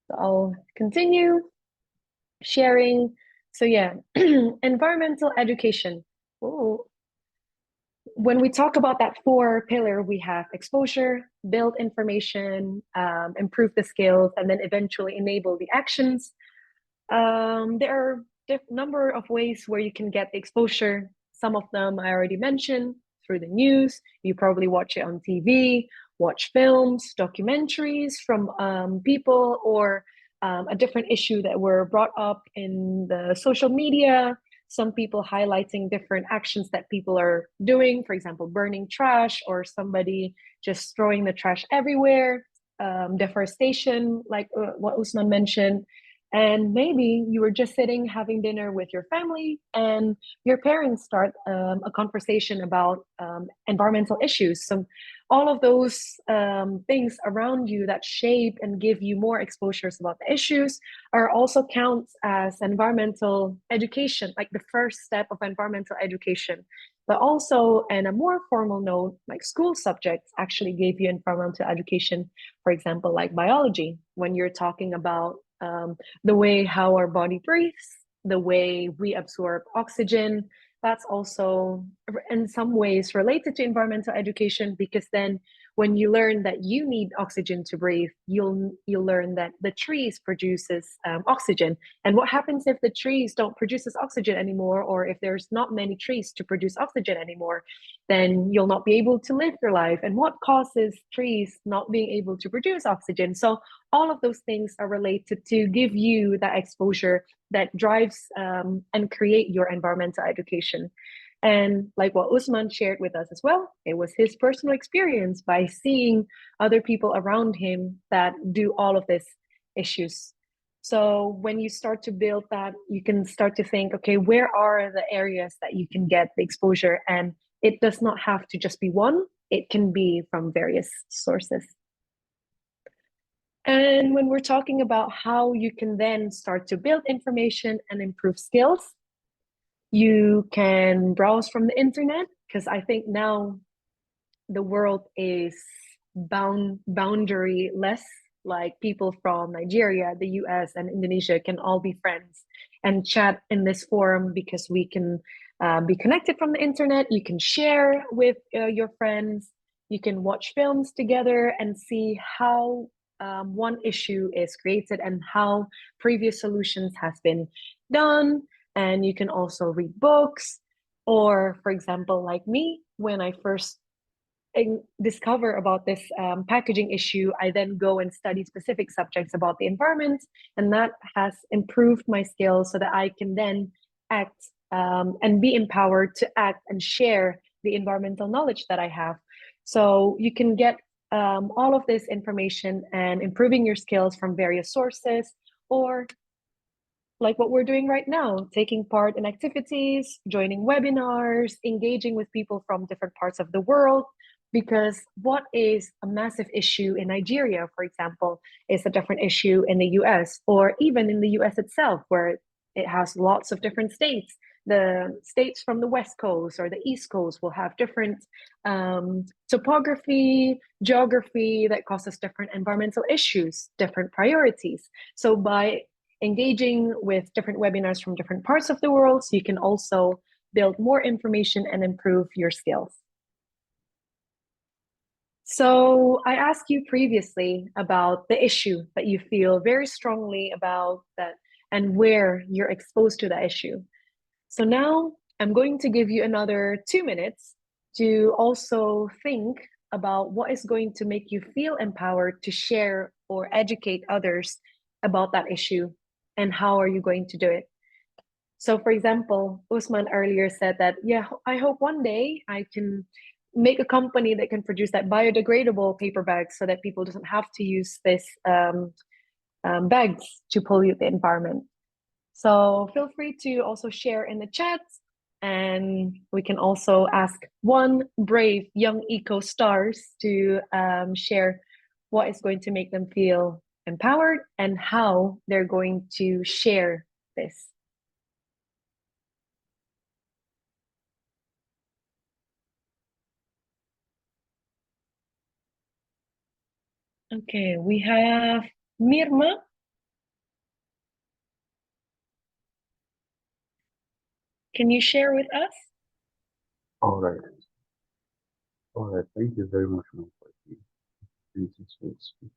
So I'll continue sharing. So yeah, environmental education. Ooh. When we talk about that 4 pillar, we have exposure, build information, improve the skills, and then eventually enable the actions. There are a number of ways where you can get the exposure. Some of them I already mentioned through the news. You probably watch it on TV, watch films, documentaries from people, or a different issue that were brought up in the social media. Some people highlighting different actions that people are doing, for example, burning trash, or somebody just throwing the trash everywhere, deforestation, like what Usman mentioned. And maybe you were just sitting having dinner with your family, and your parents start a conversation about environmental issues. So all of those things around you that shape and give you more exposures about the issues are also counts as environmental education, like the first step of environmental education. But also, in a more formal note, like school subjects actually gave you environmental education, for example, like biology, when you're talking about the way how our body breathes, the way we absorb oxygen. That's also in some ways related to environmental education, because then when you learn that you need oxygen to breathe, you'll learn that the trees produces oxygen. And what happens if the trees don't produce this oxygen anymore, or if there's not many trees to produce oxygen anymore, then you'll not be able to live your life. And what causes trees not being able to produce oxygen? So all of those things are related to give you that exposure that drives and create your environmental education. And like what Usman shared with us as well, it was his personal experience by seeing other people around him that do all of these issues. So when you start to build that, you can start to think, okay, where are the areas that you can get the exposure? And it does not have to just be one, it can be from various sources. And when we're talking about how you can then start to build information and improve skills, you can browse from the internet, because I think now the world is boundaryless. Like people from Nigeria, the US, and Indonesia can all be friends and chat in this forum, because we can be connected from the internet. You can share with your friends. You can watch films together and see how one issue is created and how previous solutions has been done. And you can also read books, or for example, like me, when I first discover about this packaging issue, I then go and study specific subjects about the environment, and that has improved my skills so that I can then act and be empowered to act and share the environmental knowledge that I have. So you can get all of this information and improving your skills from various sources, or like what we're doing right now, taking part in activities, joining webinars, engaging with people from different parts of the world. Because what is a massive issue in Nigeria, for example, is a different issue in the US, or even in the US itself, where it has lots of different states. The states from the West Coast or the East Coast will have different topography, geography that causes different environmental issues, different priorities. So by engaging with different webinars from different parts of the world, so you can also build more information and improve your skills. So I asked you previously about the issue that you feel very strongly about, that and where you're exposed to that issue. So now I'm going to give you another 2 minutes to also think about what is going to make you feel empowered to share or educate others about that issue, and how are you going to do it. So for example, Usman earlier said that, yeah, I hope one day I can make a company that can produce that biodegradable paper bags so that people doesn't have to use this bags to pollute the environment. So feel free to also share in the chat, and we can also ask one brave young eco stars to share what is going to make them feel empowered and how they're going to share this. Okay, we have Mirma. Can you share with us? All right. Thank you very much, ma'am, for the opportunity to speak.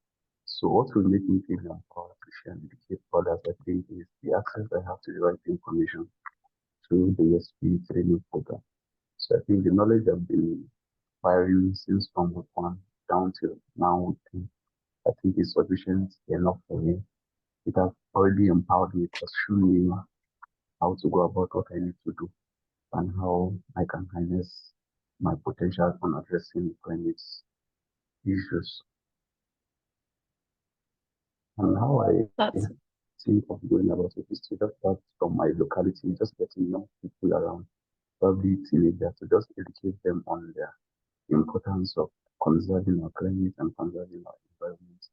So what will make me feel empowered to share and educate others, I think, is the access I have to the right information through the ESP training program. So I think the knowledge I've been acquiring since from week 1 down to now week 2, I think is sufficient enough for me. It has already empowered me, it has shown me how to go about what I need to do and how I can harness my potential on addressing climate issues. And how I think of going about it is to just start from my locality, just getting young people around, probably teenagers, to just educate them on the importance of conserving our climate and conserving our environment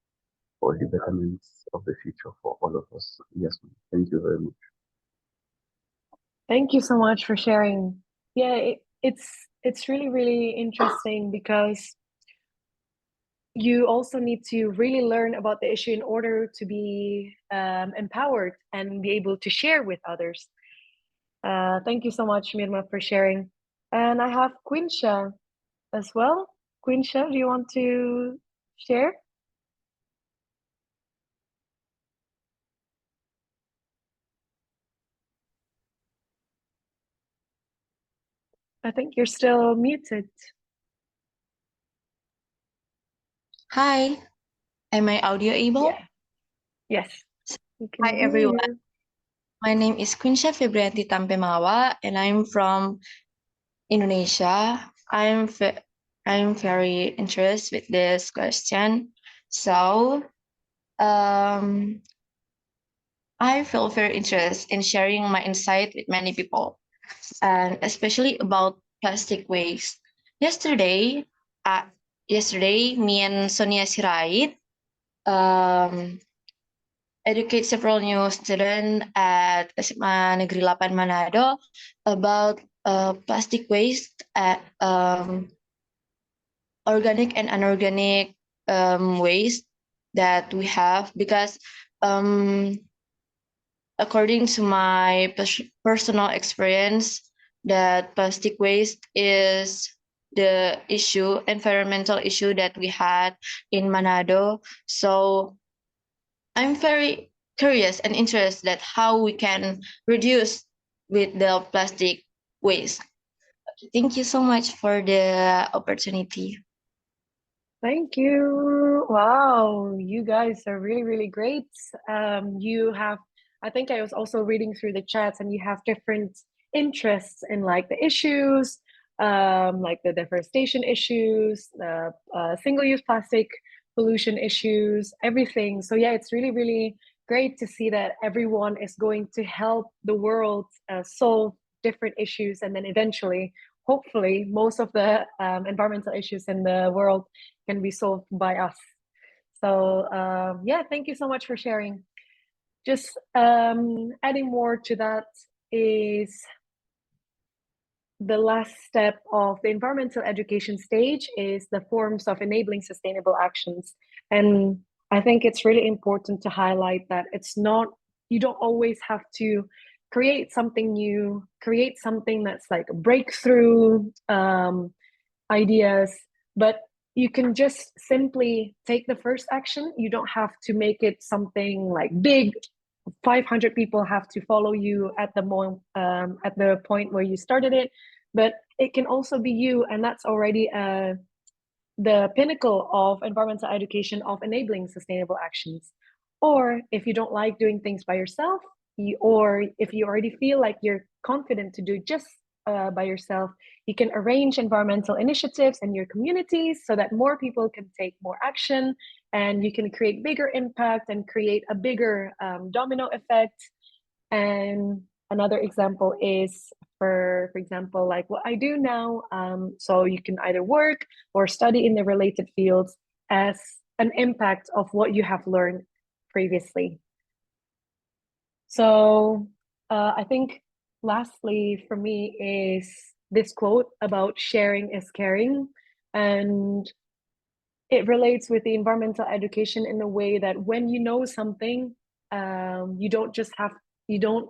for the betterment of the future for all of us. Yes, ma'am. Thank you very much. Thank you so much for sharing. Yeah, it's really, really interesting, because you also need to really learn about the issue in order to be empowered and be able to share with others. Thank you so much, Mirma, for sharing. And I have Quinsha as well. Quinsha, do you want to share? I think you're still muted. Hi, am I audio able? Yeah. Yes, we can Hi hear everyone, you. my name is Quinsha Febrianti Tampemawa and I'm from Indonesia. I'm very interested with this question. So, um, I feel very interested in sharing my insight with many people, and especially about plastic waste. Yesterday, uh, me and Sonia Sirait um, educate several new students at SMA Negeri 8 Manado about plastic waste at organic and inorganic waste that we have because um, according to my personal experience that plastic waste is the environmental issue that we had in Manado. So I'm very curious and interested at how we can reduce with the plastic waste. Thank you so much for the opportunity. Thank you. Wow, you guys are really, really great. I think I was also reading through the chats, and you have different interests in like the issues, like the deforestation issues, the single-use plastic pollution issues, everything. So yeah, it's really, really great to see that everyone is going to help the world solve different issues, and then eventually, hopefully, most of the environmental issues in the world can be solved by us. So yeah, thank you so much for sharing. Just adding more to that is the last step of the environmental education stage is the forms of enabling sustainable actions. And I think it's really important to highlight that you don't always have to create something new, create something that's like a breakthrough ideas, but you can just simply take the first action. You don't have to make it something like big. 500 people have to follow you at the point where you started it, but it can also be you, and that's already the pinnacle of environmental education, of enabling sustainable actions. Or if you don't like doing things by yourself, or if you already feel like you're confident to do just by yourself, you can arrange environmental initiatives in your communities so that more people can take more action, and you can create bigger impact and create a bigger domino effect. And another example is, for example, like what I do now. So you can either work or study in the related fields as an impact of what you have learned previously. So I think lastly for me is this quote about sharing is caring. And it relates with the environmental education in a way that when you know something, you don't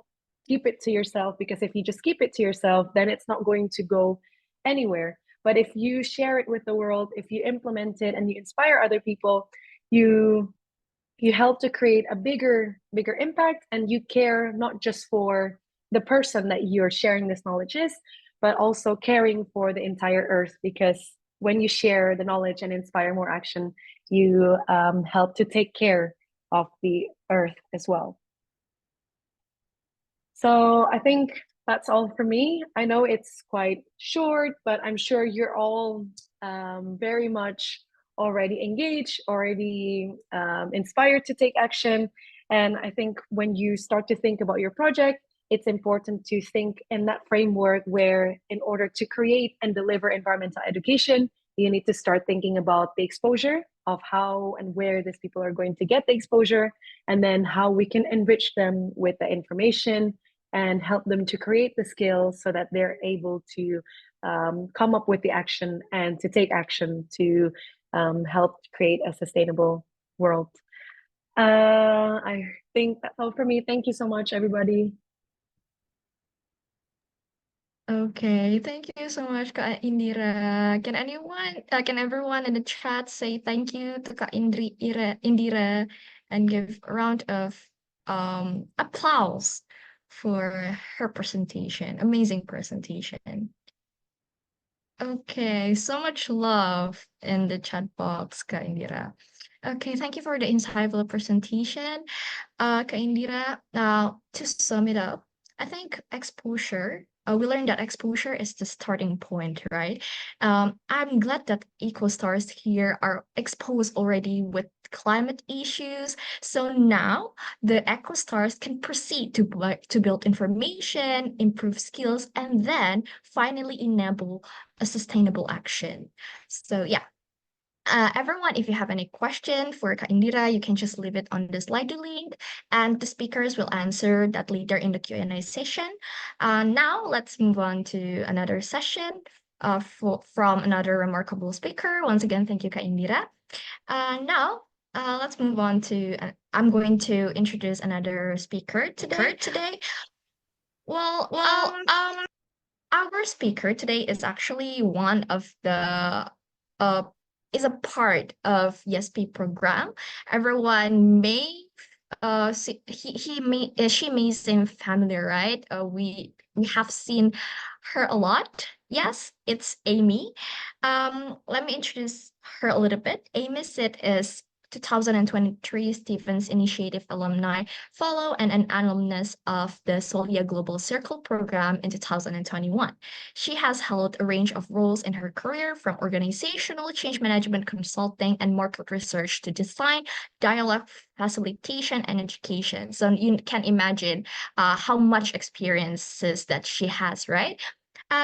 keep it to yourself, because if you just keep it to yourself, then it's not going to go anywhere. But if you share it with the world, if you implement it and you inspire other people, you help to create a bigger impact, and you care not just for the person that you're sharing this knowledge is, but also caring for the entire earth, because when you share the knowledge and inspire more action, you help to take care of the earth as well. So I think that's all for me. I know it's quite short, but I'm sure you're all very much already engaged, already inspired to take action. And I think when you start to think about your project, it's important to think in that framework where, in order to create and deliver environmental education, you need to start thinking about the exposure of how and where these people are going to get the exposure, and then how we can enrich them with the information and help them to create the skills so that they're able to come up with the action and to take action to help create a sustainable world. I think that's all for me. Thank you so much, everybody. Okay, thank you so much, Kak Indira. Can everyone in the chat say thank you to Kak Indira and give a round of applause for her presentation. Amazing presentation. Okay, so much love in the chat box, Kak Indira. Okay, thank you for the insightful presentation, Kak Indira. Now, to sum it up, I think we learned that exposure is the starting point, right? I'm glad that eco-stars here are exposed already with climate issues. So now the eco-stars can proceed to build information, improve skills, and then finally enable a sustainable action. So yeah, everyone, if you have any question for Kak Indira, you can just leave it on the Slido link, and the speakers will answer that later in the Q&A session. Now, let's move on to another session from another remarkable speaker. Once again, thank you, Kak Indira. Now, let's move on to, I'm going to introduce another speaker today. Well, our speaker today is actually one of the is a part of ESP program. Everyone may she may seem familiar, right? We have seen her a lot. Yes, it's Amy. Let me introduce her a little bit. Amy Sid is 2023 Stephens Initiative alumni fellow and an alumnus of the Solvia Global Circle program in 2021. She has held a range of roles in her career, from organizational change management consulting and market research to design, dialogue facilitation, and education. So you can imagine how much experiences that she has, right?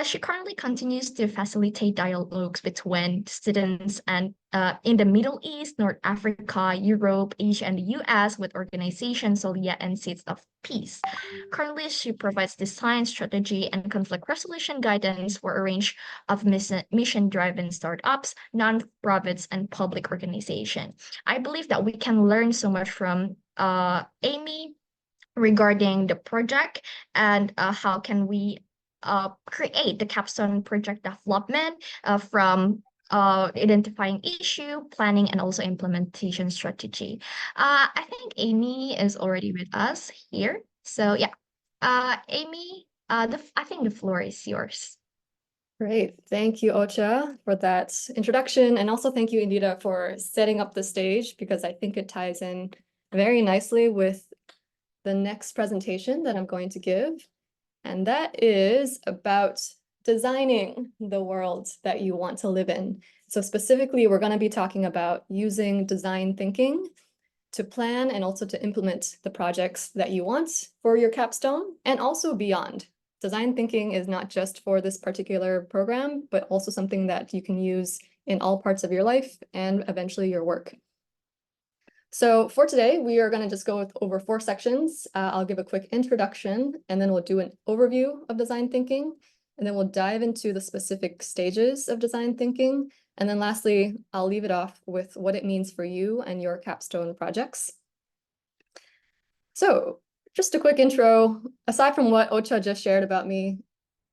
She currently continues to facilitate dialogues between students and in the Middle East, North Africa, Europe, Asia, and the US with organizations Solia and Seeds of Peace. Currently, she provides design, strategy, and conflict resolution guidance for a range of mission-driven startups, non-profits, and public organizations. I believe that we can learn so much from Amy regarding the project and how can we create the Capstone project development from identifying issue, planning, and also implementation strategy. I think Amy is already with us here. So yeah, Amy, I think the floor is yours. Great. Thank you, Ocha, for that introduction. And also thank you, Indira, for setting up the stage, because I think it ties in very nicely with the next presentation that I'm going to give. And that is about designing the world that you want to live in. So specifically, we're going to be talking about using design thinking to plan and also to implement the projects that you want for your capstone and also beyond. Design thinking is not just for this particular program, but also something that you can use in all parts of your life and eventually your work. So for today, we are going to just go over 4 sections. I'll give a quick introduction, and then we'll do an overview of design thinking, and then we'll dive into the specific stages of design thinking. And then lastly, I'll leave it off with what it means for you and your capstone projects. So just a quick intro. Aside from what Ocha just shared about me,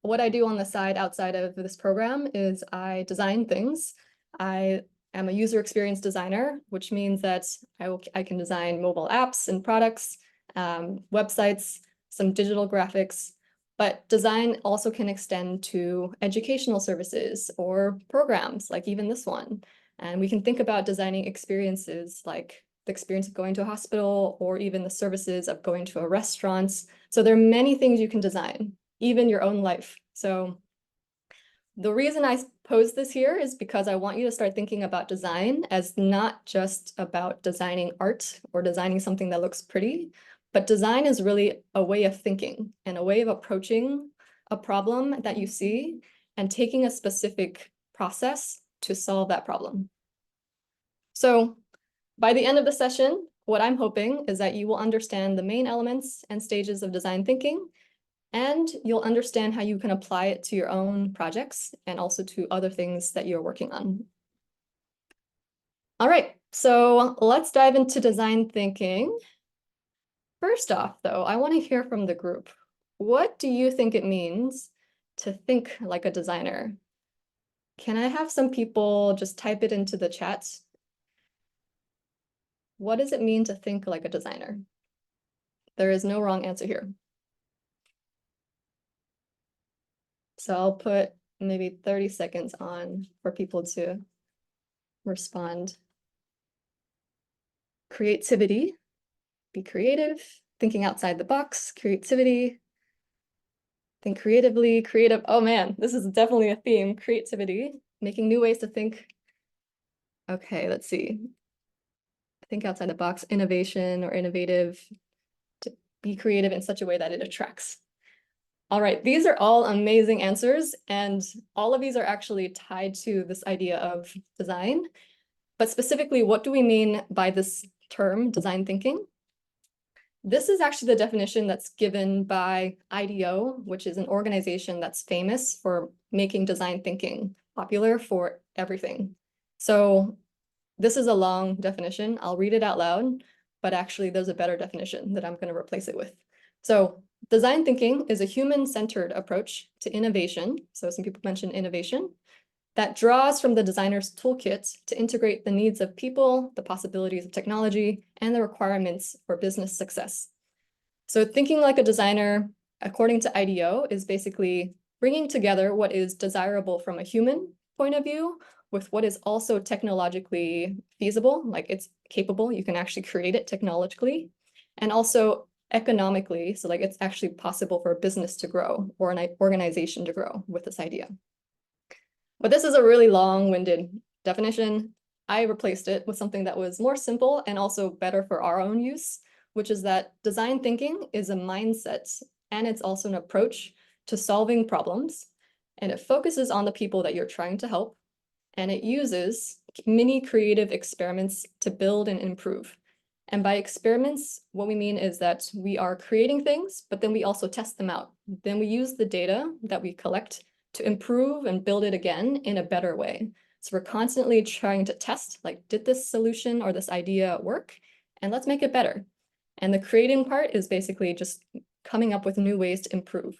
what I do on the side outside of this program is I design things. I'm a user experience designer, which means that I can design mobile apps and products, websites, some digital graphics, but design also can extend to educational services or programs like even this one. And we can think about designing experiences like the experience of going to a hospital or even the services of going to a restaurant. So there are many things you can design, even your own life. So the reason I pose this here is because I want you to start thinking about design as not just about designing art or designing something that looks pretty, but design is really a way of thinking and a way of approaching a problem that you see and taking a specific process to solve that problem. So by the end of the session, what I'm hoping is that you will understand the main elements and stages of design thinking, and you'll understand how you can apply it to your own projects and also to other things that you're working on. All right, so let's dive into design thinking. First off, though, I want to hear from the group. What do you think it means to think like a designer? Can I have some people just type it into the chat? What does it mean to think like a designer? There is no wrong answer here. So I'll put maybe 30 seconds on for people to respond. Creativity, be creative, thinking outside the box, creativity, think creatively, creative. Oh man, this is definitely a theme, creativity, making new ways to think. Okay, let's see. Think outside the box, innovation or innovative, to be creative in such a way that it attracts. All right, these are all amazing answers, and all of these are actually tied to this idea of design. But specifically, what do we mean by this term, design thinking? This is actually the definition that's given by IDEO, which is an organization that's famous for making design thinking popular for everything. So this is a long definition. I'll read it out loud, but actually there's a better definition that I'm going to replace it with. So design thinking is a human-centered approach to innovation. So some people mention innovation that draws from the designer's toolkit to integrate the needs of people, the possibilities of technology, and the requirements for business success. So thinking like a designer, according to IDEO, is basically bringing together what is desirable from a human point of view with what is also technologically feasible, like it's capable, you can actually create it technologically, and also economically, so like it's actually possible for a business to grow or an organization to grow with this idea. But this is a really long-winded definition. I replaced it with something that was more simple and also better for our own use, which is that design thinking is a mindset and it's also an approach to solving problems. And it focuses on the people that you're trying to help. And it uses many creative experiments to build and improve. And by experiments, what we mean is that we are creating things, but then we also test them out. Then we use the data that we collect to improve and build it again in a better way. So we're constantly trying to test, like, did this solution or this idea work? And let's make it better. And the creating part is basically just coming up with new ways to improve.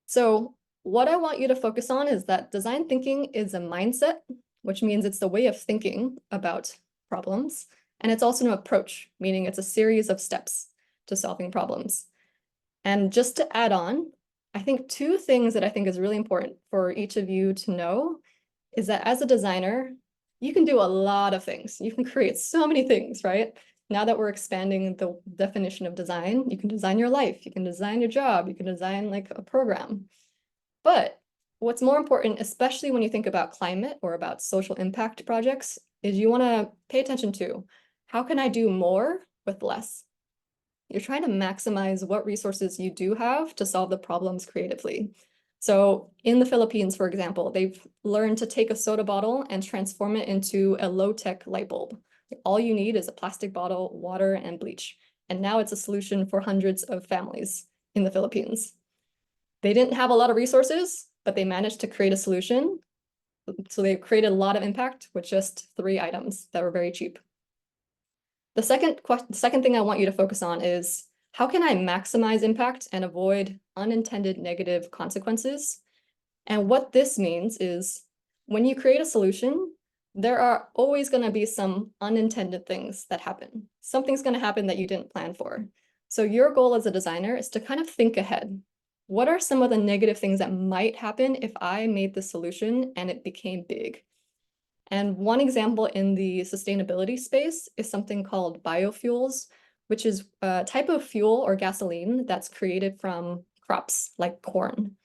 So what I want you to focus on is that design thinking is a mindset, which means it's the way of thinking about problems. And it's also an approach, meaning it's a series of steps to solving problems. And just to add on, I think two things that I think is really important for each of you to know is that as a designer, you can do a lot of things. You can create so many things, right? Now that we're expanding the definition of design, you can design your life, you can design your job, you can design like a program. But what's more important, especially when you think about climate or about social impact projects, is you want to pay attention to how can I do more with less? You're trying to maximize what resources you do have to solve the problems creatively. So in the Philippines, for example, they've learned to take a soda bottle and transform it into a low-tech light bulb. All you need is a plastic bottle, water, and bleach. And now it's a solution for hundreds of families in the Philippines. They didn't have a lot of resources, but they managed to create a solution. So they created a lot of impact with just 3 items that were very cheap. The second thing I want you to focus on is how can I maximize impact and avoid unintended negative consequences? And what this means is when you create a solution, there are always going to be some unintended things that happen. Something's going to happen that you didn't plan for. So your goal as a designer is to kind of think ahead. What are some of the negative things that might happen if I made the solution and it became big? And one example in the sustainability space is something called biofuels, which is a type of fuel or gasoline that's created from crops like corn.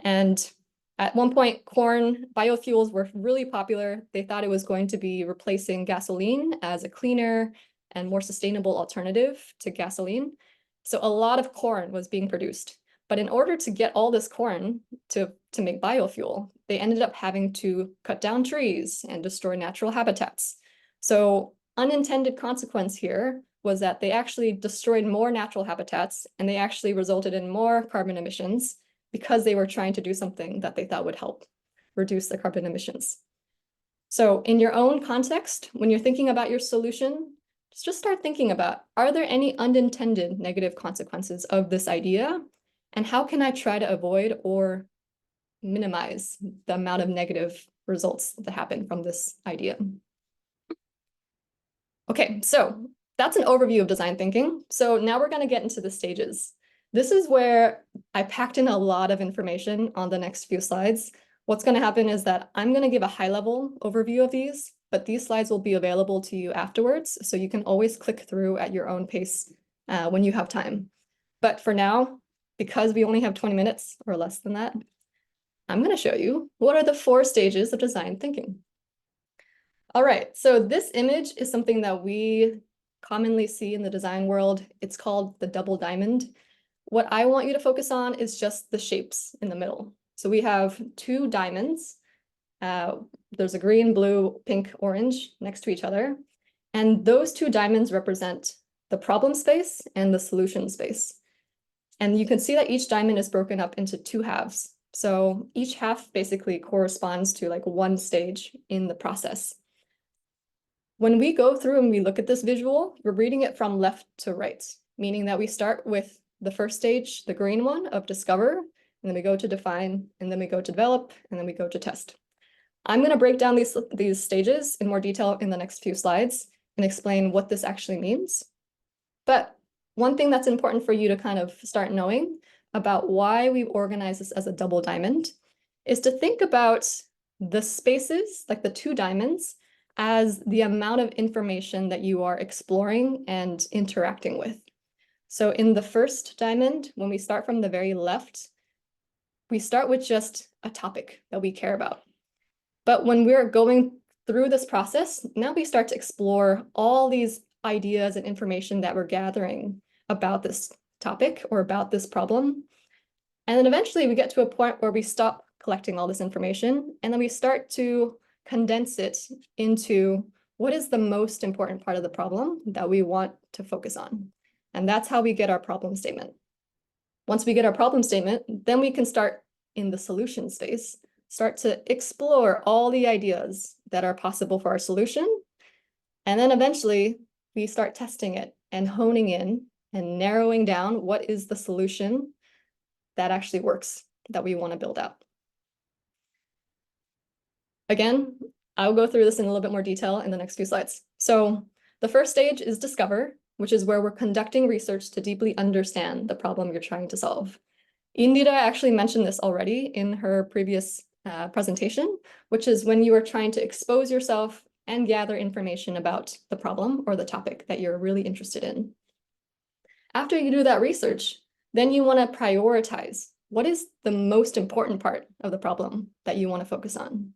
And at one point, biofuels were really popular. They thought it was going to be replacing gasoline as a cleaner and more sustainable alternative to gasoline. So a lot of corn was being produced. But in order to get all this corn to make biofuel, they ended up having to cut down trees and destroy natural habitats. So unintended consequence here was that they actually destroyed more natural habitats and they actually resulted in more carbon emissions because they were trying to do something that they thought would help reduce the carbon emissions. So in your own context, when you're thinking about your solution, just start thinking about, are there any unintended negative consequences of this idea? And how can I try to avoid or minimize the amount of negative results that happen from this idea? Okay, so that's an overview of design thinking. So now we're going to get into the stages. This is where I packed in a lot of information on the next few slides. What's going to happen is that I'm going to give a high-level overview of these, but these slides will be available to you afterwards, so you can always click through at your own pace when you have time. But for now, because we only have 20 minutes or less than that, I'm going to show you what are the 4 stages of design thinking. All right, so this image is something that we commonly see in the design world. It's called the double diamond. What I want you to focus on is just the shapes in the middle. So we have 2 diamonds. There's a green, blue, pink, orange next to each other. And those 2 diamonds represent the problem space and the solution space. And you can see that each diamond is broken up into 2 halves. So each half basically corresponds to like 1 stage in the process. When we go through and we look at this visual, we're reading it from left to right, meaning that we start with the first stage, the green one of discover, and then we go to define, and then we go to develop, and then we go to test. I'm going to break down these stages in more detail in the next few slides and explain what this actually means. But one thing that's important for you to kind of start knowing about why we organize this as a double diamond is to think about the spaces, like the 2 diamonds, as the amount of information that you are exploring and interacting with. So in the first diamond, when we start from the very left, we start with just a topic that we care about. But when we're going through this process, now we start to explore all these ideas and information that we're gathering about this topic or about this problem. And then eventually we get to a point where we stop collecting all this information, and then we start to condense it into what is the most important part of the problem that we want to focus on. And that's how we get our problem statement. Once we get our problem statement, then we can start in the solution space, start to explore all the ideas that are possible for our solution. And then eventually we start testing it and honing in and narrowing down what is the solution that actually works that we want to build out. Again, I'll go through this in a little bit more detail in the next few slides. So the first stage is discover, which is where we're conducting research to deeply understand the problem you're trying to solve. Indira actually mentioned this already in her previous presentation, which is when you are trying to expose yourself and gather information about the problem or the topic that you're really interested in. After you do that research, then you want to prioritize what is the most important part of the problem that you want to focus on.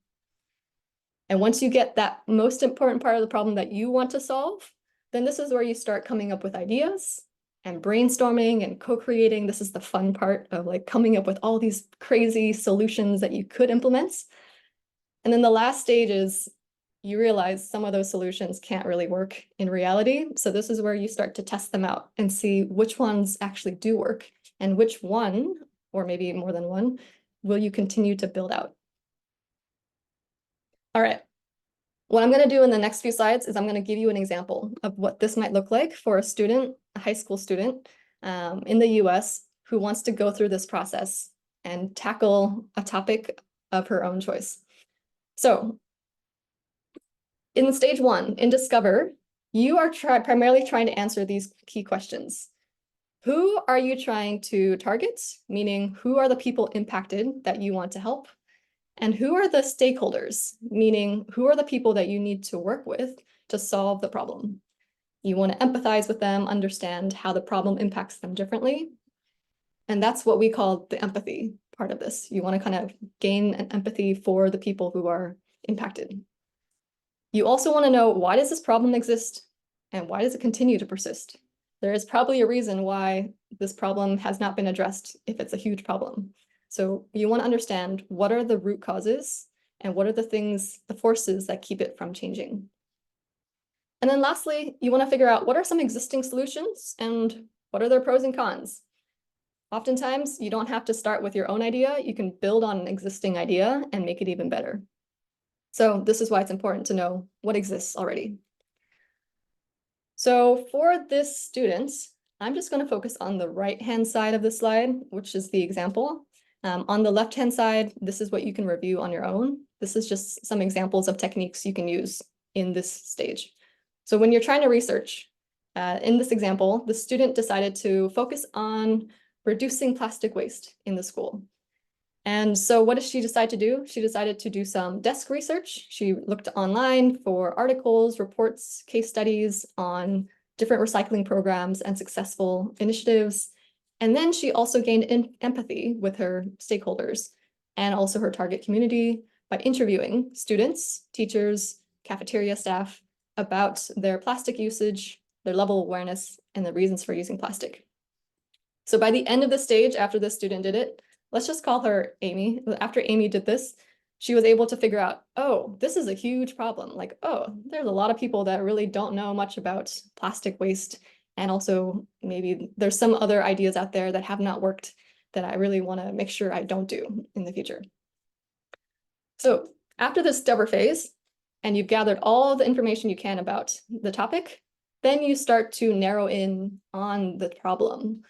And once you get that most important part of the problem that you want to solve, then this is where you start coming up with ideas and brainstorming and co-creating. This is the fun part of like coming up with all these crazy solutions that you could implement. And then the last stage is you realize some of those solutions can't really work in reality. So this is where you start to test them out and see which ones actually do work and which one, or maybe more than one, will you continue to build out. All right, what I'm going to do in the next few slides is I'm going to give you an example of what this might look like for a student, a high school student in the US who wants to go through this process and tackle a topic of her own choice. So in stage 1, in Discover, you are primarily trying to answer these key questions. Who are you trying to target? Meaning, who are the people impacted that you want to help? And who are the stakeholders? Meaning, who are the people that you need to work with to solve the problem? You want to empathize with them, understand how the problem impacts them differently. And that's what we call the empathy part of this. You want to kind of gain an empathy for the people who are impacted. You also want to know, why does this problem exist and why does it continue to persist? There is probably a reason why this problem has not been addressed if it's a huge problem. So you want to understand what are the root causes and what are the things, the forces that keep it from changing. And then lastly, you want to figure out what are some existing solutions and what are their pros and cons. Oftentimes, you don't have to start with your own idea. You can build on an existing idea and make it even better. So this is why it's important to know what exists already. So for this student, I'm just going to focus on the right-hand side of the slide, which is the example. On the left-hand side, this is what you can review on your own. This is just some examples of techniques you can use in this stage. So when you're trying to research, in this example, the student decided to focus on reducing plastic waste in the school. And so what did she decide to do? She decided to do some desk research. She looked online for articles, reports, case studies on different recycling programs and successful initiatives. And then she also gained empathy with her stakeholders and also her target community by interviewing students, teachers, cafeteria staff about their plastic usage, their level of awareness, and the reasons for using plastic. So by the end of the stage, after this student did it, let's just call her Amy. After Amy did this, she was able to figure out, oh, this is a huge problem. Like, oh, there's a lot of people that really don't know much about plastic waste. And also maybe there's some other ideas out there that have not worked that I really want to make sure I don't do in the future. So after this discover phase, and you've gathered all the information you can about the topic, then you start to narrow in on the problem.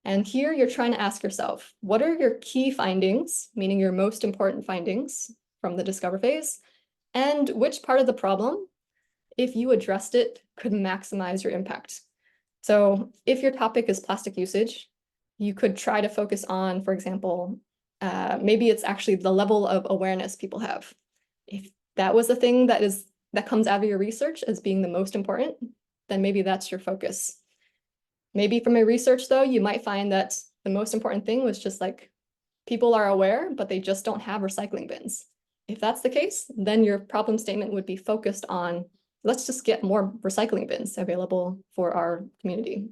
And here you're trying to ask yourself, what are your key findings, meaning your most important findings from the discover phase, and which part of the problem, if you addressed it, could maximize your impact? So if your topic is plastic usage, you could try to focus on, for example, maybe it's actually the level of awareness people have. If that was the thing that comes out of your research as being the most important, then maybe that's your focus. Maybe from your research, though, you might find that the most important thing was just like people are aware, but they just don't have recycling bins. If that's the case, then your problem statement would be focused on, let's just get more recycling bins available for our community.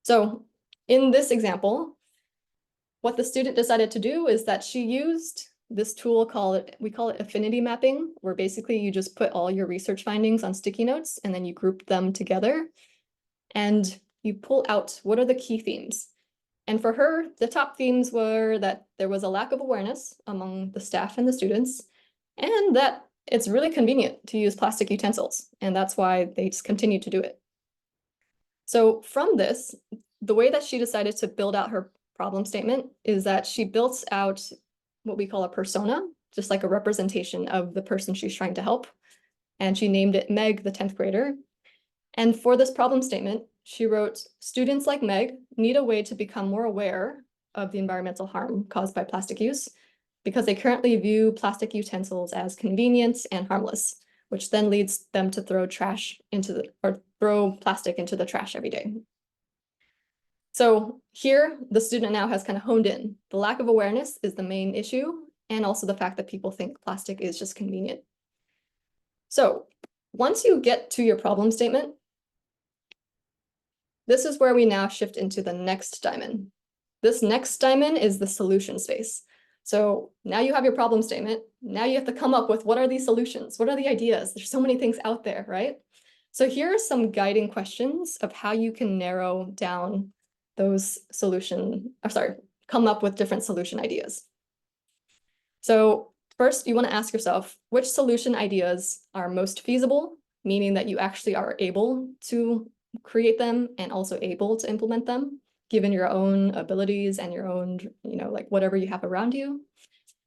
So in this example, what the student decided to do is that she used this tool we call it affinity mapping, where basically you just put all your research findings on sticky notes and then you group them together. And you pull out what are the key themes. And for her, the top themes were that there was a lack of awareness among the staff and the students, and that it's really convenient to use plastic utensils, and that's why they just continue to do it. So from this, the way that she decided to build out her problem statement is that she built out what we call a persona, just like a representation of the person she's trying to help. And she named it Meg, the 10th grader. And for this problem statement, she wrote, students like Meg need a way to become more aware of the environmental harm caused by plastic use because they currently view plastic utensils as convenient and harmless, which then leads them to throw plastic into the trash every day. So here, the student now has kind of honed in. The lack of awareness is the main issue, and also the fact that people think plastic is just convenient. So once you get to your problem statement, this is where we now shift into the next diamond. This next diamond is the solution space. So now you have your problem statement. Now you have to come up with what are these solutions? What are the ideas? There's so many things out there, right? So here are some guiding questions of how you can narrow down those come up with different solution ideas. So first, you want to ask yourself, which solution ideas are most feasible, meaning that you actually are able to create them and also able to implement them, given your own abilities and your own, like whatever you have around you.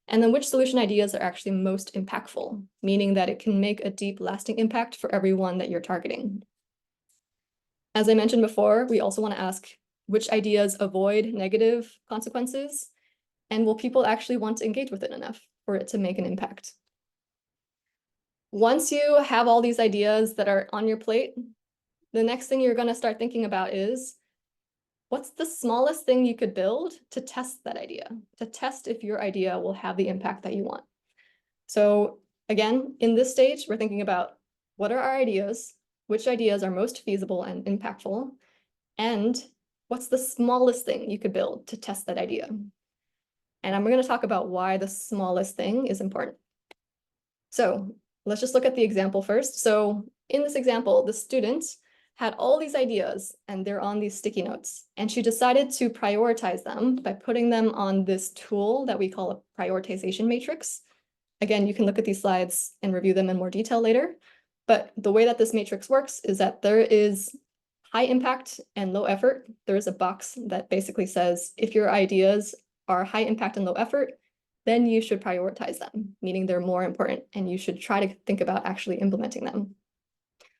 And then which solution ideas are actually most impactful, meaning that it can make a deep, lasting impact for everyone that you're targeting. As I mentioned before, we also want to ask which ideas avoid negative consequences, and will people actually want to engage with it enough for it to make an impact? Once you have all these ideas that are on your plate, the next thing you're going to start thinking about is, what's the smallest thing you could build to test that idea, to test if your idea will have the impact that you want? So again, in this stage, we're thinking about what are our ideas, which ideas are most feasible and impactful, and what's the smallest thing you could build to test that idea? And I'm going to talk about why the smallest thing is important. So let's just look at the example first. So in this example, the student had all these ideas and they're on these sticky notes. And she decided to prioritize them by putting them on this tool that we call a prioritization matrix. Again, you can look at these slides and review them in more detail later. But the way that this matrix works is that there is high impact and low effort, there's a box that basically says if your ideas are high impact and low effort, then you should prioritize them, meaning they're more important and you should try to think about actually implementing them.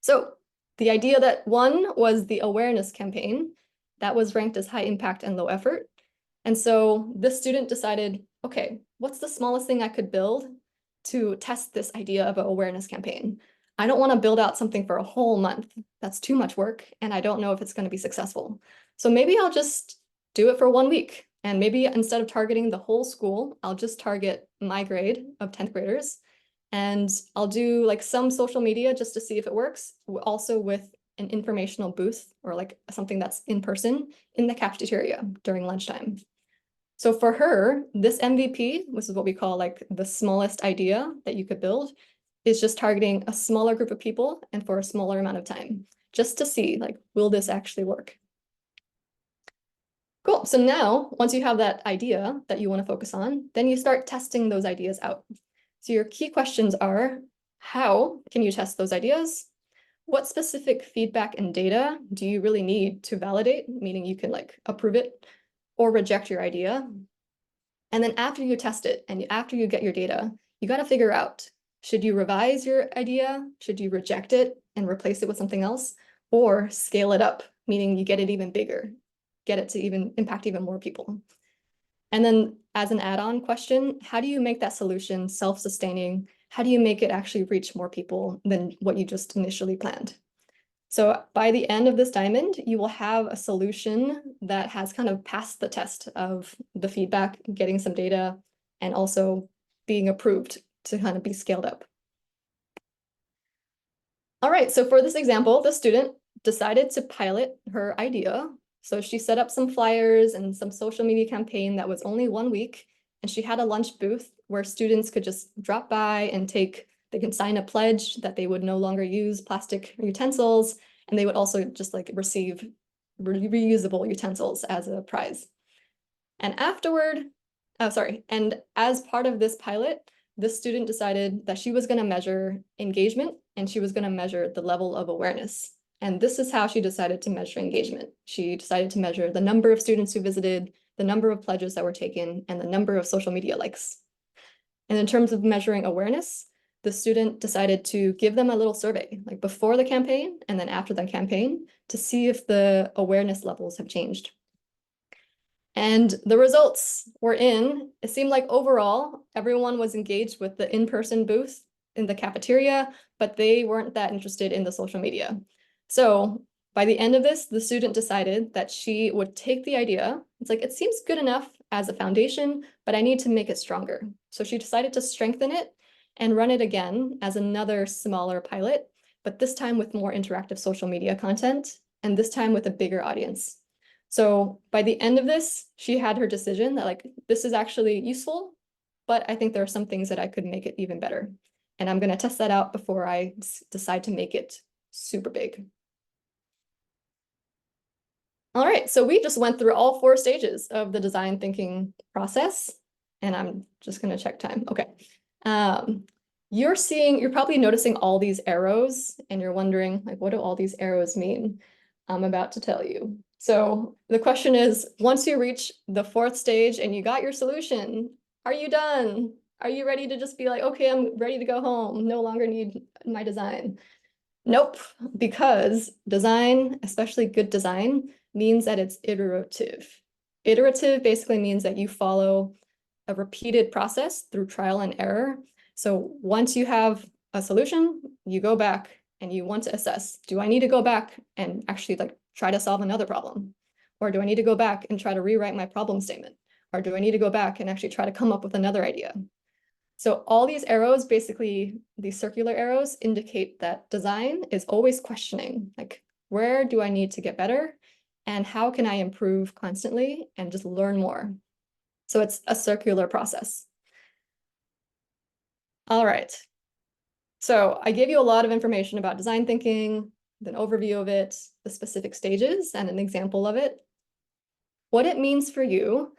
So the idea that won was the awareness campaign that was ranked as high impact and low effort. And so this student decided, okay, what's the smallest thing I could build to test this idea of an awareness campaign? I don't want to build out something for a whole month. That's too much work, and I don't know if it's going to be successful. So maybe I'll just do it for 1 week. And maybe instead of targeting the whole school, I'll just target my grade of 10th graders. And I'll do like some social media just to see if it works, also with an informational booth or like something that's in person in the cafeteria during lunchtime. So for her, this MVP, which is what we call like the smallest idea that you could build, is just targeting a smaller group of people and for a smaller amount of time, just to see like, will this actually work? Cool. So now, once you have that idea that you want to focus on, then you start testing those ideas out. So your key questions are, how can you test those ideas? What specific feedback and data do you really need to validate, meaning you can like approve it or reject your idea? And then after you test it and after you get your data, you got to figure out, should you revise your idea? Should you reject it and replace it with something else? Or scale it up, meaning you get it even bigger, get it to even impact even more people. And then as an add-on question, how do you make that solution self-sustaining? How do you make it actually reach more people than what you just initially planned? So by the end of this diamond, you will have a solution that has kind of passed the test of the feedback, getting some data, and also being approved to kind of be scaled up. All right, so for this example, the student decided to pilot her idea. So she set up some flyers and some social media campaign that was only 1 week. And she had a lunch booth where students could just drop by and they can sign a pledge that they would no longer use plastic utensils. And they would also just like receive reusable utensils as a prize. And and as part of this pilot, this student decided that she was going to measure engagement and she was going to measure the level of awareness. And this is how she decided to measure engagement. She decided to measure the number of students who visited, the number of pledges that were taken, and the number of social media likes. And in terms of measuring awareness, the student decided to give them a little survey, like before the campaign and then after the campaign, to see if the awareness levels have changed. And the results were in. It seemed like overall, everyone was engaged with the in-person booth in the cafeteria, but they weren't that interested in the social media. So by the end of this, the student decided that she would take the idea. It's like, it seems good enough as a foundation, but I need to make it stronger. So she decided to strengthen it and run it again as another smaller pilot, but this time with more interactive social media content, and this time with a bigger audience. So by the end of this, she had her decision that like, this is actually useful, but I think there are some things that I could make it even better. And I'm going to test that out before I decide to make it super big. All right, so we just went through all 4 stages of the design thinking process, and I'm just going to check time. Okay. You're probably noticing all these arrows, and you're wondering, like, what do all these arrows mean? I'm about to tell you. So the question is, once you reach the 4th stage and you got your solution, are you done? Are you ready to just be like, okay, I'm ready to go home, no longer need my design? Nope, because design, especially good design, means that it's iterative. Iterative basically means that you follow a repeated process through trial and error. So once you have a solution, you go back and you want to assess, do I need to go back and actually like try to solve another problem? Or do I need to go back and try to rewrite my problem statement? Or do I need to go back and actually try to come up with another idea? So all these arrows, basically these circular arrows, indicate that design is always questioning, like, where do I need to get better? And how can I improve constantly and just learn more? So it's a circular process. All right. So I gave you a lot of information about design thinking, an overview of it, the specific stages, and an example of it. What it means for you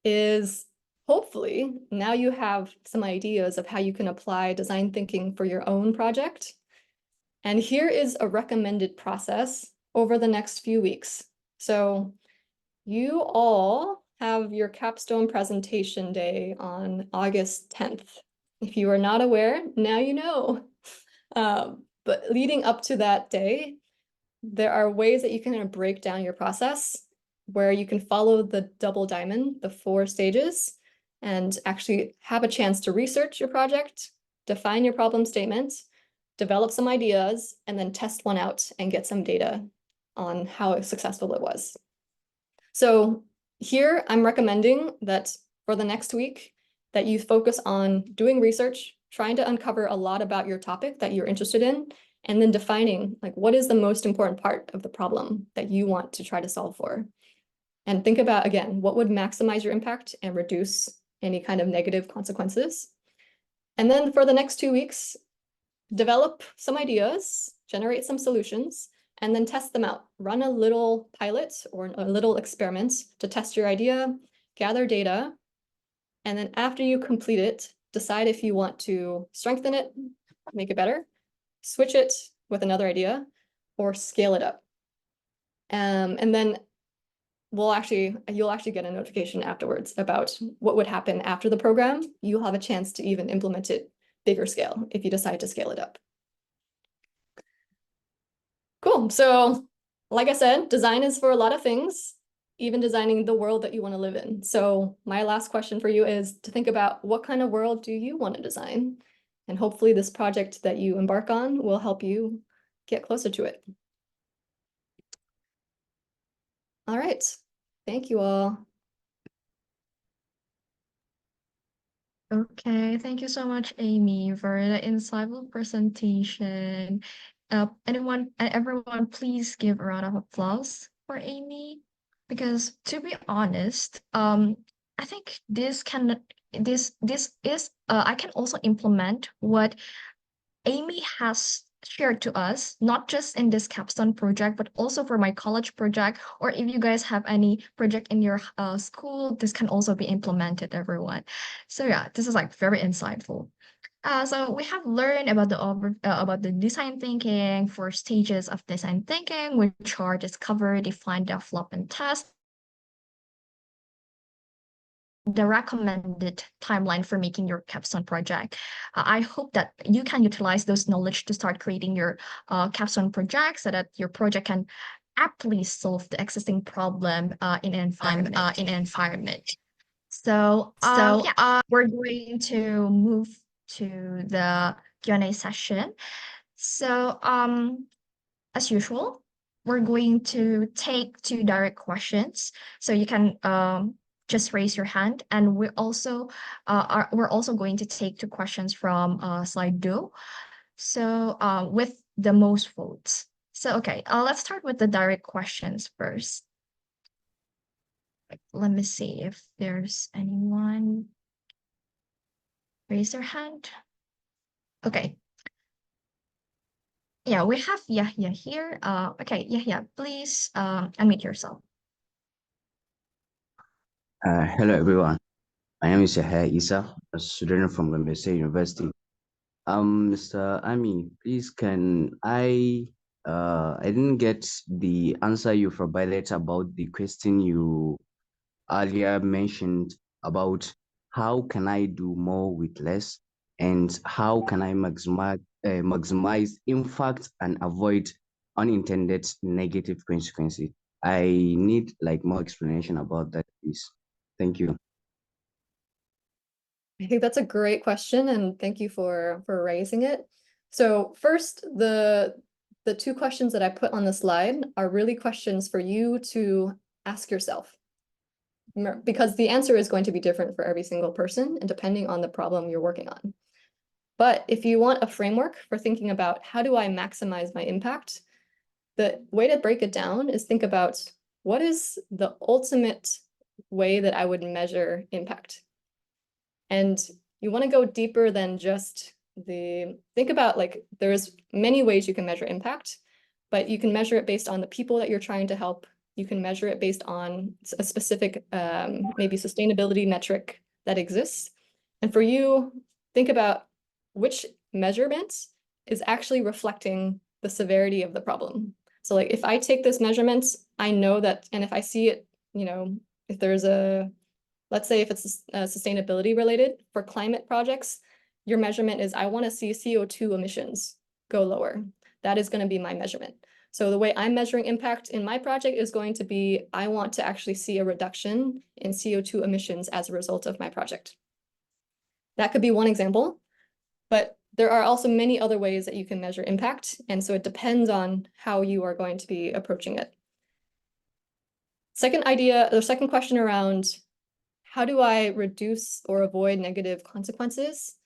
is, hopefully, now you have some ideas of how you can apply design thinking for your own project. And here is a recommended process over the next few weeks. So you all have your capstone presentation day on August 10th. If you are not aware, now you know. But leading up to that day, there are ways that you can break down your process where you can follow the double diamond, the 4 stages, and actually have a chance to research your project, define your problem statement, develop some ideas, and then test one out and get some data on how successful it was. So here I'm recommending that for the next week that you focus on doing research, trying to uncover a lot about your topic that you're interested in, and then defining like what is the most important part of the problem that you want to try to solve for. And think about, again, what would maximize your impact and reduce any kind of negative consequences. And then for the next 2 weeks, develop some ideas, generate some solutions, and then test them out. Run a little pilot or a little experiment to test your idea, gather data, and then after you complete it, decide if you want to strengthen it, make it better, switch it with another idea, or scale it up. And then you'll actually get a notification afterwards about what would happen after the program. You'll have a chance to even implement it bigger scale if you decide to scale it up. Cool. So like I said, design is for a lot of things, even designing the world that you want to live in. So my last question for you is to think about what kind of world do you want to design? And hopefully this project that you embark on will help you get closer to it. All right. Thank you all. Okay, thank you so much, Amy, for the insightful presentation. Everyone, please give a round of applause for Amy, because to be honest, I think this is I can also implement what Amy has shared to us, not just in this capstone project, but also for my college project, or if you guys have any project in your school, this can also be implemented, everyone. So yeah, this is like very insightful. So we have learned about the design thinking, 4 stages of design thinking, which are discover, define, develop, and test. The recommended timeline for making your capstone project. I hope that you can utilize those knowledge to start creating your capstone project so that your project can aptly solve the existing problem in an environment. So we're going to move to the Q&A session. So as usual, we're going to take 2 direct questions. So you can just raise your hand, and we're also going to take 2 questions from Slido. So with the most votes. So okay, let's start with the direct questions first. Let me see if there's anyone raise their hand. Okay. Yeah, we have Yahya here. Okay, Yahya, please unmute yourself. Hello everyone. My name is Yahya Isa, a student from Gombe State University. Mr. Ami, please can I didn't get the answer you provided about the question you earlier mentioned about how can I do more with less, and how can I maximize impact and avoid unintended negative consequences. I need like more explanation about that, please. Thank you. I think that's a great question, and thank you for raising it. So first, the 2 questions that I put on the slide are really questions for you to ask yourself, because the answer is going to be different for every single person and depending on the problem you're working on. But if you want a framework for thinking about how do I maximize my impact, the way to break it down is think about what is the ultimate way that I would measure impact. And you want to go deeper than just think about like there's many ways you can measure impact, but you can measure it based on the people that you're trying to help. You can measure it based on a specific maybe sustainability metric that exists. And for you, think about which measurement is actually reflecting the severity of the problem. So like if I take this measurement, I know that, and if I see it, if there's let's say if it's sustainability related for climate projects, your measurement is I want to see CO2 emissions go lower. That is going to be my measurement. So the way I'm measuring impact in my project is going to be, I want to actually see a reduction in CO2 emissions as a result of my project. That could be one example, but there are also many other ways that you can measure impact. And so it depends on how you are going to be approaching it. Second idea, the second question around how do I reduce or avoid negative consequences?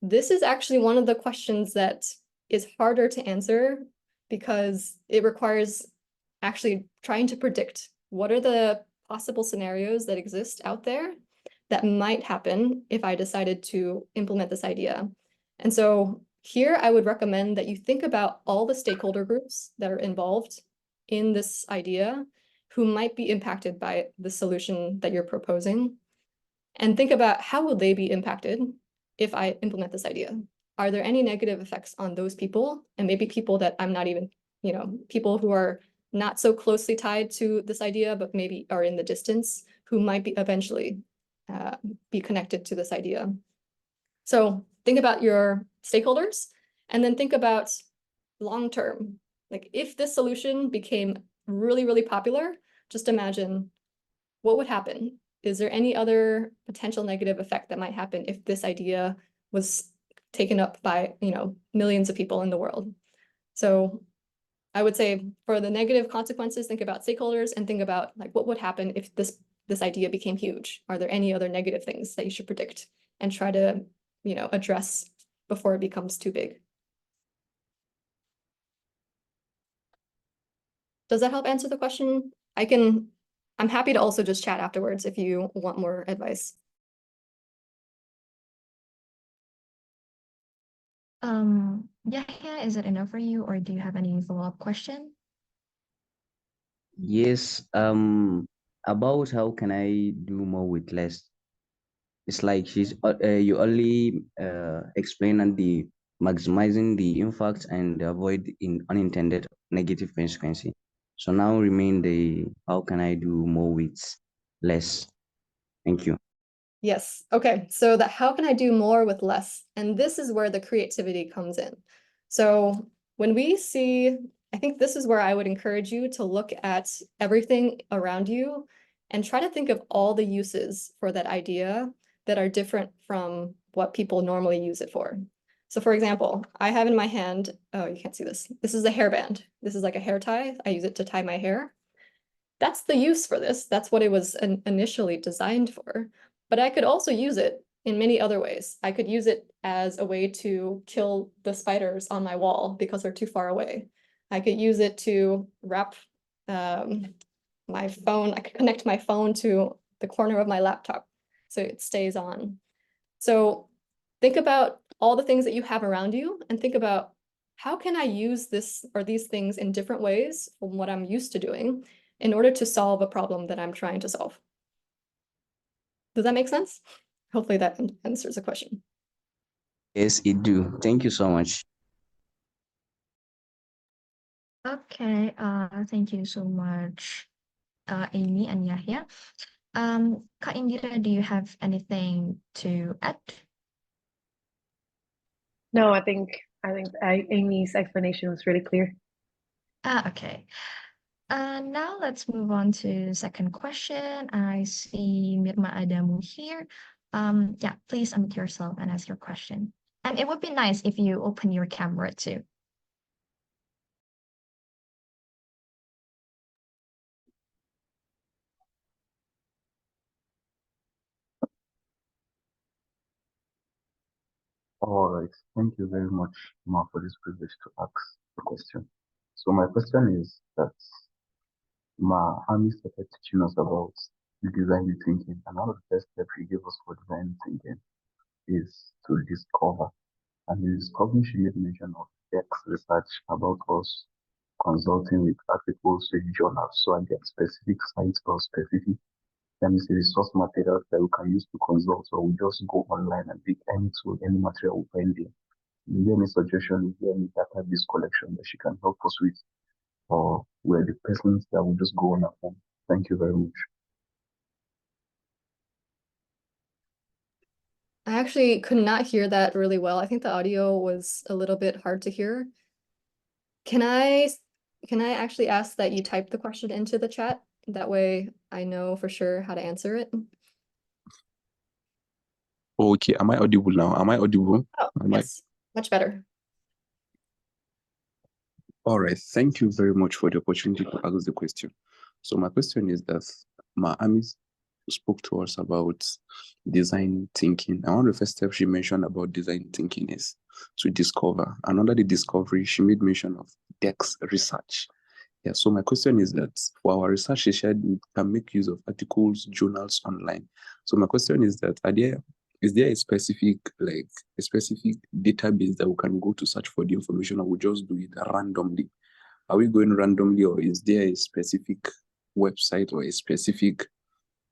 This is actually one of the questions that is harder to answer because it requires actually trying to predict what are the possible scenarios that exist out there that might happen if I decided to implement this idea. And so here I would recommend that you think about all the stakeholder groups that are involved in this idea who might be impacted by the solution that you're proposing, and think about how will they be impacted if I implement this idea. Are there any negative effects on those people, and maybe people that I'm not even, people who are not so closely tied to this idea, but maybe are in the distance, who might be eventually be connected to this idea. So think about your stakeholders, and then think about long-term. Like if this solution became really, really popular, just imagine what would happen. Is there any other potential negative effect that might happen if this idea was taken up by, millions of people in the world? So I would say for the negative consequences, think about stakeholders and think about like what would happen if this idea became huge. Are there any other negative things that you should predict and try to, address before it becomes too big? Does that help answer the question? I'm happy to also just chat afterwards if you want more advice. Yahya, is it enough for you, or do you have any follow-up question? Yes, about how can I do more with less? It's like you only explain on the maximizing the impact and avoid unintended negative consequences. So now remain the how can I do more with less? Thank you. Yes. Okay. So how can I do more with less? And this is where the creativity comes in. So when we see, I think this is where I would encourage you to look at everything around you and try to think of all the uses for that idea that are different from what people normally use it for. So for example, I have in my hand, oh, you can't see this. This is a hairband. This is like a hair tie. I use it to tie my hair. That's the use for this. That's what it was initially designed for. But I could also use it in many other ways. I could use it as a way to kill the spiders on my wall because they're too far away. I could use it to wrap my phone. I could connect my phone to the corner of my laptop so it stays on. So think about all the things that you have around you and think about how can I use this or these things in different ways from what I'm used to doing in order to solve a problem that I'm trying to solve. Does that make sense? Hopefully that answers the question. Yes, it do. Thank you so much. Okay, thank you so much, Amy and Yahya. Kak Indira, do you have anything to add? No, I think Amy's explanation was really clear. Okay. Now let's move on to second question. I see Mirma Adamu here. Yeah, please unmute yourself and ask your question. And it would be nice if you open your camera too. All right. Thank you very much, Ma, for this privilege to ask the question. So my question is that Ma, Ami started teaching us about the design thinking, and one of the best steps she gave us for design thinking is to discover. And in discovering, she made mention of X research about us consulting with articles with journals. So I get specific sites or specific resource materials that we can use to consult, or we just go online and pick any tool, any material we find there. Is there any suggestion, is there any database collection that she can help us with or we're the persons that will just go on our own? Thank you very much. I actually could not hear that really well. I think the audio was a little bit hard to hear. Can I actually ask that you type the question into the chat? That way I know for sure how to answer it. Okay, am I audible now? Am I audible? Oh, yes, much better. All right, thank you very much for the opportunity to ask the question. So my question is that Ami spoke to us about design thinking. And one of the first steps she mentioned about design thinking is to discover. And under the discovery, she made mention of text research. Yeah, so my question is that for our research, she said we can make use of articles, journals online. So my question is that is there a specific database that we can go to search for the information, or we just do it randomly? Are we going randomly, or is there a specific website or a specific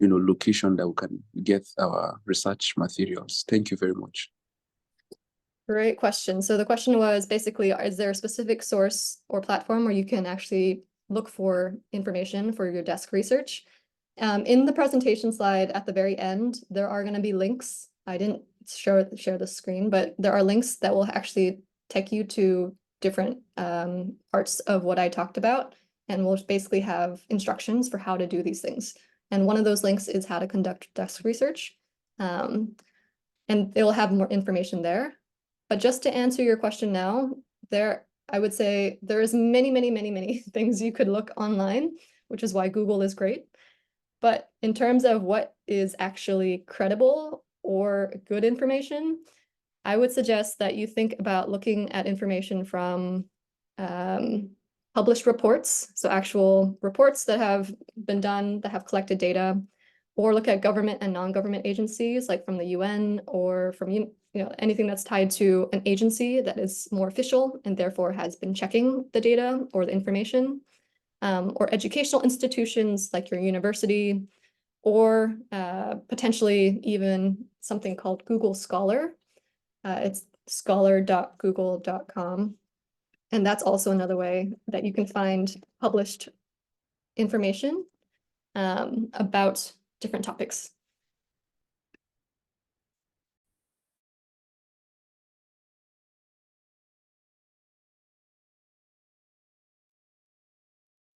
location that we can get our research materials? Thank you very much. Great question. So the question was basically, is there a specific source or platform where you can actually look for information for your desk research? In the presentation slide at the very end, there are going to be links. I didn't share the screen, but there are links that will actually take you to different parts of what I talked about, and we'll basically have instructions for how to do these things. And one of those links is how to conduct desk research. And it'll have more information there. But just to answer your question now, I would say there is many things you could look online, which is why Google is great. But in terms of what is actually credible or good information, I would suggest that you think about looking at information from published reports, so actual reports that have been done, that have collected data, or look at government and non-government agencies, like from the UN or from anything that's tied to an agency that is more official and therefore has been checking the data or the information, or educational institutions like your university, or potentially even something called Google Scholar. It's scholar.google.com. And that's also another way that you can find published information about different topics.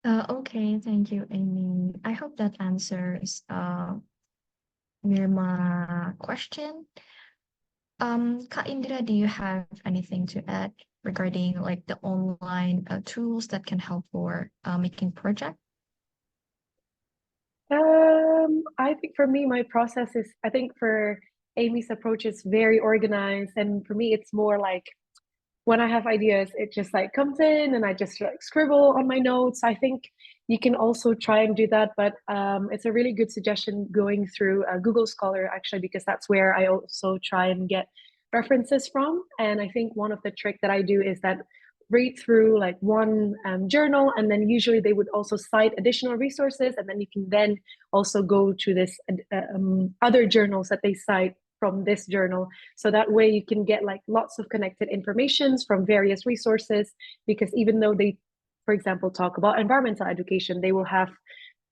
Okay, thank you, Amy. I hope that answers Mirma question. Kak Indira, do you have anything to add regarding like the online tools that can help for making project? I think for me, my process is, I think for Amy's approach is very organized, and for me, it's more like when I have ideas, it just like comes in and I just like scribble on my notes. I think you can also try and do that, but it's a really good suggestion going through Google Scholar, actually, because that's where I also try and get references from. And I think one of the trick that I do is that read through like one journal, and then usually they would also cite additional resources, and then you can then also go to this other journals that they cite from this journal. So that way you can get like lots of connected informations from various resources, because even though they, for example, talk about environmental education, they will have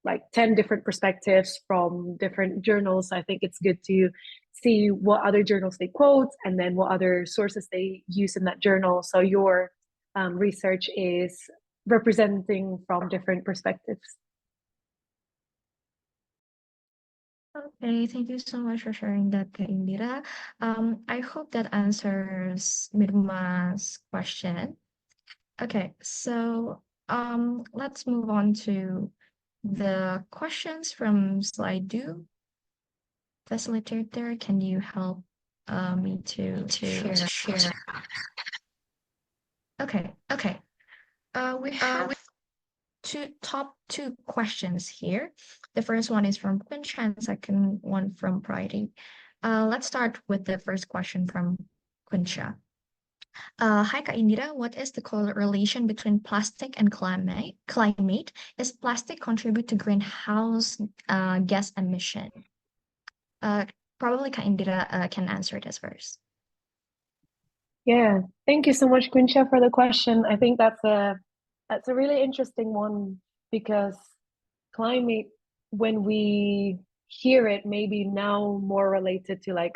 like 10 different perspectives from different journals. I think it's good to see what other journals they quote and then what other sources they use in that journal. So your research is representing from different perspectives. Okay, thank you so much for sharing that, Kak Indira. I hope that answers Mirma's question. Okay, so let's move on to the questions from slide 2. Facilitator, can you help me to share? Okay. We have top two questions here. The first one is from Quincha and second one from Pride. Let's start with the first question from Quincha. Hi, Kak Indira. What is the correlation between plastic and climate? Is plastic contribute to greenhouse gas emission? Probably Kak Indira can answer this first. Yeah, thank you so much, Quincha, for the question. I think that's a That's a really interesting one because climate, when we hear it, maybe now more related to like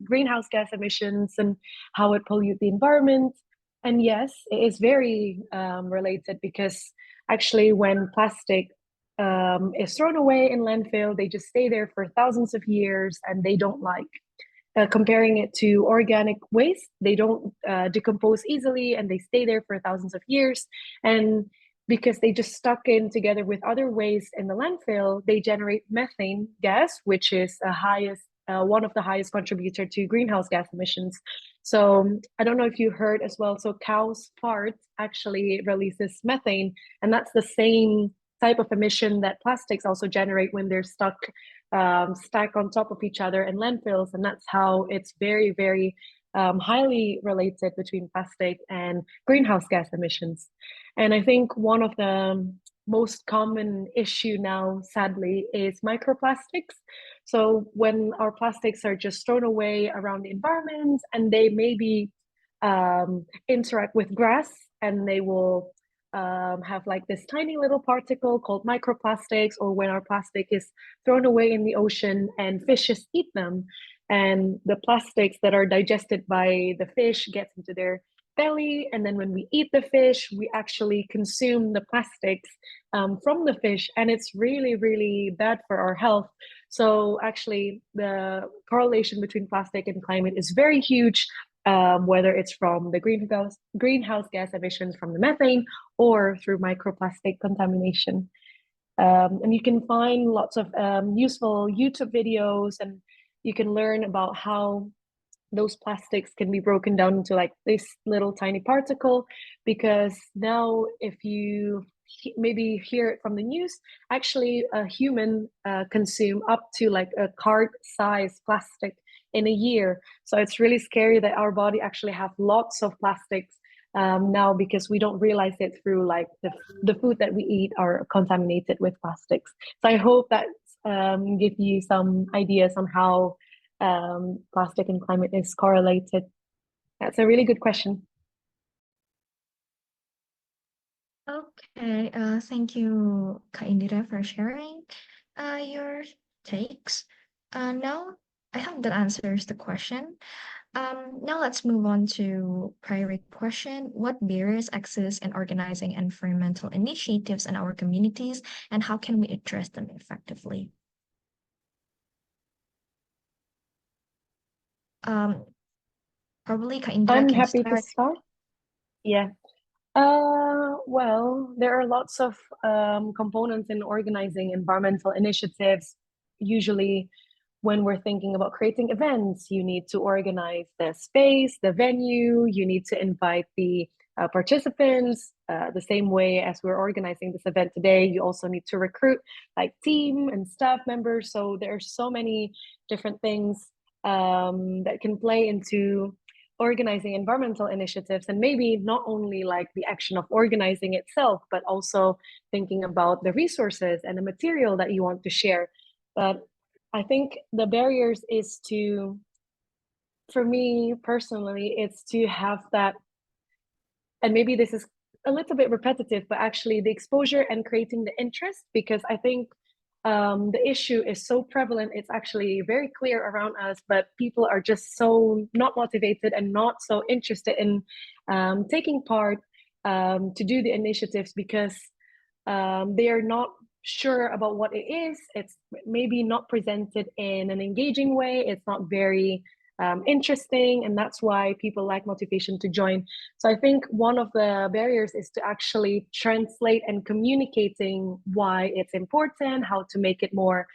greenhouse gas emissions and how it pollute the environment. And yes, it is very related because actually when plastic is thrown away in landfill, they just stay there for thousands of years and they don't like comparing it to organic waste. They don't decompose easily and they stay there for thousands of years. And because they just stuck in together with other waste in the landfill, they generate methane gas, which is one of the highest contributor to greenhouse gas emissions. So I don't know if you heard as well. So cows' fart actually releases methane, and that's the same type of emission that plastics also generate when they're stacked on top of each other in landfills. And that's how it's very, very highly related between plastic and greenhouse gas emissions. And I think one of the most common issue now, sadly, is microplastics. So when our plastics are just thrown away around the environment and they maybe interact with grass and they will have like this tiny little particle called microplastics, or when our plastic is thrown away in the ocean and fishes eat them, and the plastics that are digested by the fish gets into their belly, and then when we eat the fish we actually consume the plastics from the fish, and it's really, really bad for our health. So actually the correlation between plastic and climate is very huge, whether it's from the greenhouse gas emissions from the methane or through microplastic contamination. And you can find lots of useful YouTube videos, and you can learn about how those plastics can be broken down into like this little tiny particle. Because now if you maybe hear it from the news, actually a human consume up to like a card size plastic in a year. So it's really scary that our body actually have lots of plastics now, because we don't realize it through like the food that we eat are contaminated with plastics. So I hope that give you some ideas on how plastic and climate is correlated. That's a really good question. Okay, thank you, Kak Indira, for sharing your takes. Now I hope that answers the question. Now let's move on to priority question. What barriers exist in organizing environmental initiatives in our communities, and how can we address them effectively? Probably Kak Indira I'm can happy to start. start. Yeah. Well, there are lots of components in organizing environmental initiatives. Usually, when we're thinking about creating events, you need to organize the space, the venue, you need to invite the participants. The same way as we're organizing this event today, you also need to recruit like team and staff members. So there are so many different things that can play into organizing environmental initiatives, and maybe not only like the action of organizing itself, but also thinking about the resources and the material that you want to share. But I think the barriers is to, for me personally, it's to have that, and maybe this is a little bit repetitive, but actually the exposure and creating the interest, because I think the issue is so prevalent, it's actually very clear around us, but people are just so not motivated and not so interested in taking part to do the initiatives, because they are not sure about what it is. It's maybe not presented in an engaging way. It's not very interesting, and that's why people lack motivation to join. So I think one of the barriers is to actually translate and communicating why it's important, how to make it more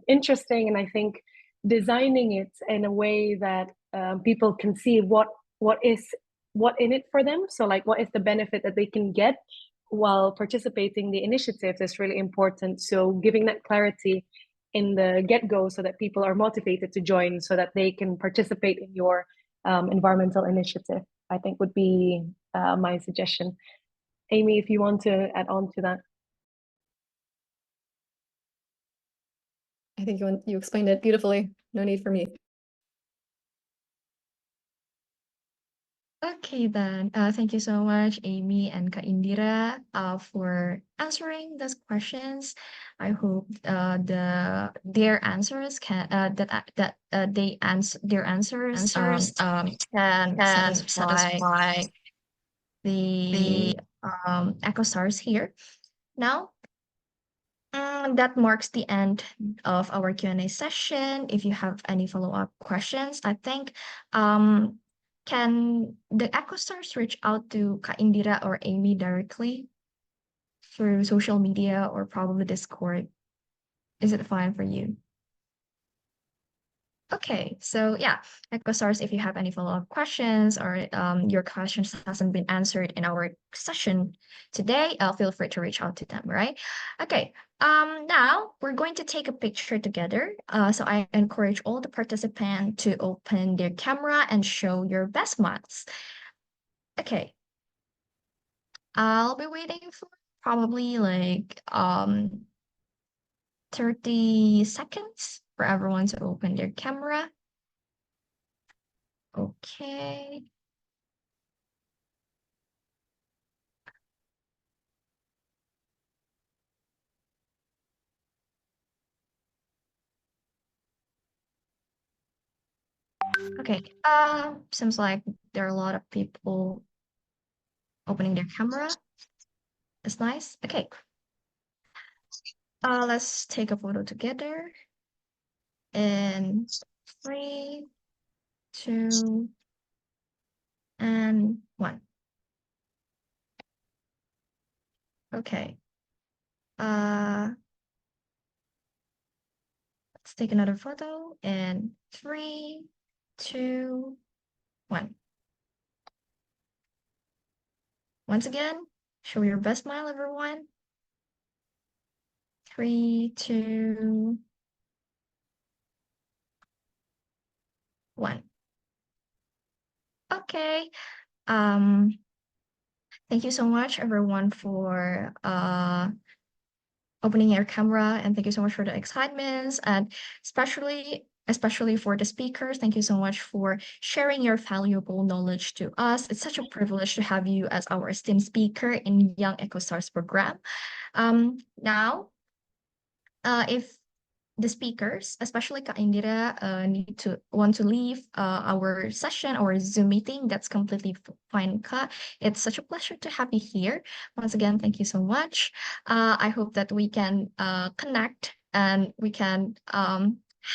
interesting, and I think designing it in a way that people can see what in it for them. So like, what is the benefit that they can get while participating in the initiatives is really important. So giving that clarity in the get-go so that people are motivated to join, so that they can participate in your environmental initiative, I think would be my suggestion. Amy, if you want to add on to that. I think you explained it beautifully. No need for me. Okay then. Thank you so much, Amy and Kak Indira, for answering those questions. I hope their answers can their answers can satisfy the echo stars here. Now, that marks the end of our Q&A session. If you have any follow-up questions, I think, can the Echo Stars reach out to Kak Indira or Amy directly through social media or probably Discord? Is it fine for you? Okay, so yeah, Echo Stars, if you have any follow-up questions or your questions hasn't been answered in our session today, feel free to reach out to them, right? Okay, now we're going to take a picture together. So I encourage all the participants to open their camera and show your best smiles. Okay, I'll be waiting for probably like 30 seconds for everyone to open their camera. Okay. Okay. Seems like there are a lot of people opening their camera. That's nice. Okay. Let's take a photo together. In 3, 2, and 1. Okay. Let's take another photo in 3, 2, 1. Once again, show your best smile, everyone. 3, 2, 1. Okay. Thank you so much, everyone, for opening your camera, and thank you so much for the excitements, and especially for the speakers. Thank you so much for sharing your valuable knowledge to us. It's such a privilege to have you as our esteemed speaker in Young EcoStars program. Now, if the speakers, especially Kak Indira, want to leave our session or Zoom meeting, that's completely fine, Kak. It's such a pleasure to have you here. Once again, thank you so much. I hope that we can connect and we can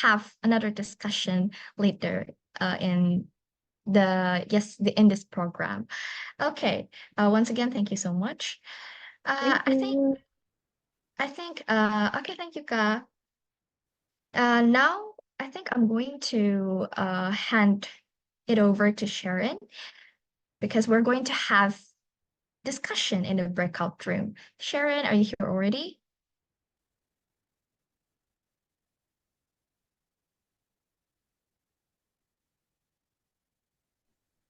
have another discussion later in in this program. Okay. Once again, thank you so much. I think okay, thank you, Kak. Now, I think I'm going to hand it over to Sharon because we're going to have discussion in the breakout room. Sharon, are you here already?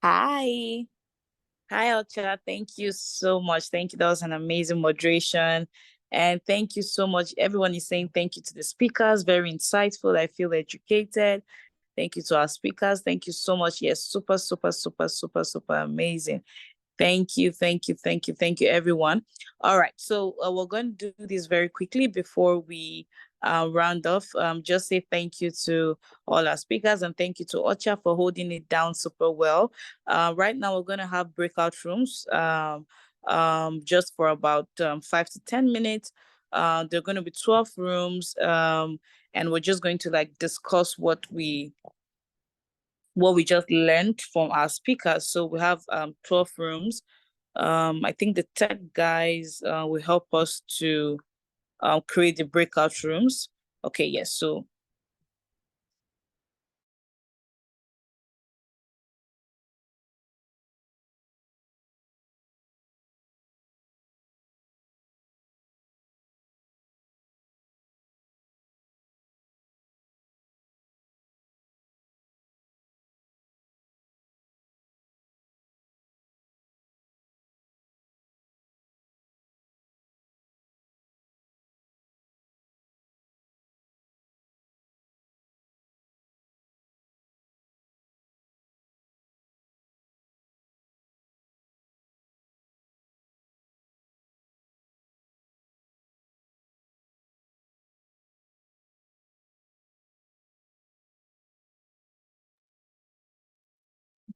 Hi. Hi, Ocha. Thank you so much. Thank you. That was an amazing moderation. And thank you so much. Everyone is saying thank you to the speakers. Very insightful. I feel educated. Thank you to our speakers. Thank you so much. Yes, super, super, super, super, super amazing. Thank you, thank you, thank you, thank you, everyone. All right, so we're going to do this very quickly before we round off. Just say thank you to all our speakers and thank you to Ocha for holding it down super well. Right now, we're going to have breakout rooms just for about 5 to 10 minutes. There are going to be 12 rooms, and we're just going to like discuss what we just learned from our speakers. So we have 12 rooms. I think the tech guys will help us to create the breakout rooms. Okay, yes. So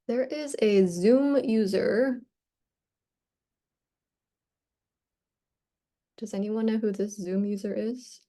There is a Zoom user. Does anyone know who this Zoom user is?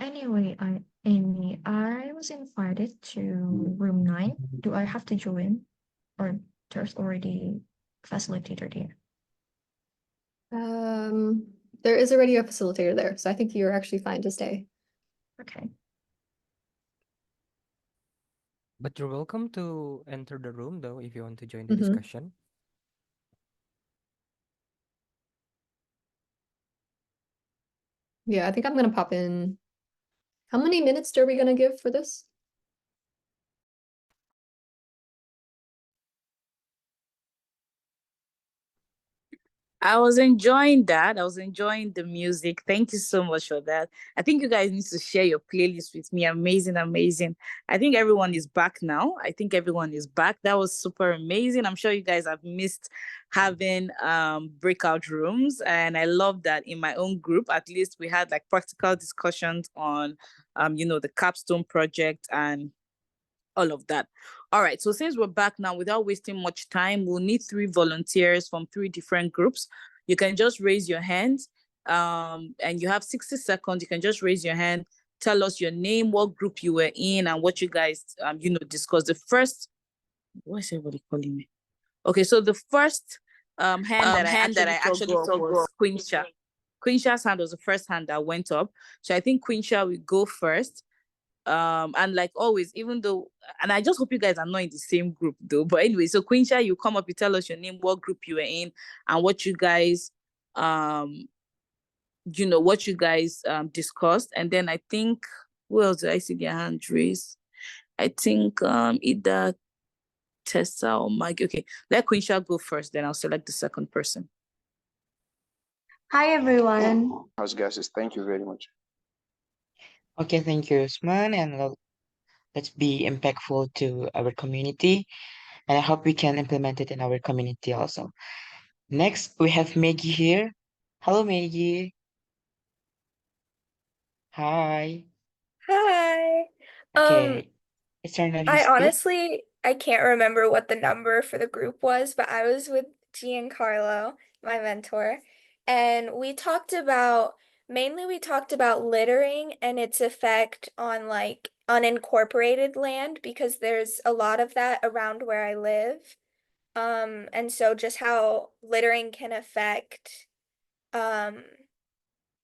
Anyway, Amy, I was invited to room 9. Do I have to join? Or there's already a facilitator there? There is already a facilitator there, so I think you're actually fine to stay. Okay. But you're welcome to enter the room though if you want to join the Mhm. discussion. Yeah, I think I'm gonna pop in. How many minutes are we gonna give for this? I was enjoying that. I was enjoying the music. Thank you so much for that. I think you guys need to share your playlist with me. Amazing, amazing. I think everyone is back now. I think everyone is back. That was super amazing. I'm sure you guys have missed having breakout rooms. And I love that in my own group, at least we had like practical discussions on the Capstone project and all of that. All right, so since we're back now, without wasting much time, we'll need 3 volunteers from 3 different groups. You can just raise your hand, and you have 60 seconds. You can just raise your hand, tell us your name, what group you were in, and what you guys, discussed. The first, what is everybody calling me? Okay, so the first hand that I actually saw go up was Quincha. Quincha's hand was the first hand that went up. So I think Quincha will go first. And like always, even though, and I just hope you guys are not in the same group though, but anyway, so Quincha, you come up, you tell us your name, what group you were in, and what you guys discussed. And then I think, who else did I see their hand raised? I think either Tessa or Maggie. Okay, let Quincha go first, then I'll select the second person. Hi everyone. House gases. Thank you very much. Okay, thank you, Usman, and let's be impactful to our community, and I hope we can implement it in our community also. Next, we have Maggie here. Hello, Maggie. Hi. Hi. Okay, it's turn on you I speak. honestly I can't remember what the number for the group was, but I was with Giancarlo, my mentor, and we talked about littering and its effect on like unincorporated land because there's a lot of that around where I live. And so just how littering can affect um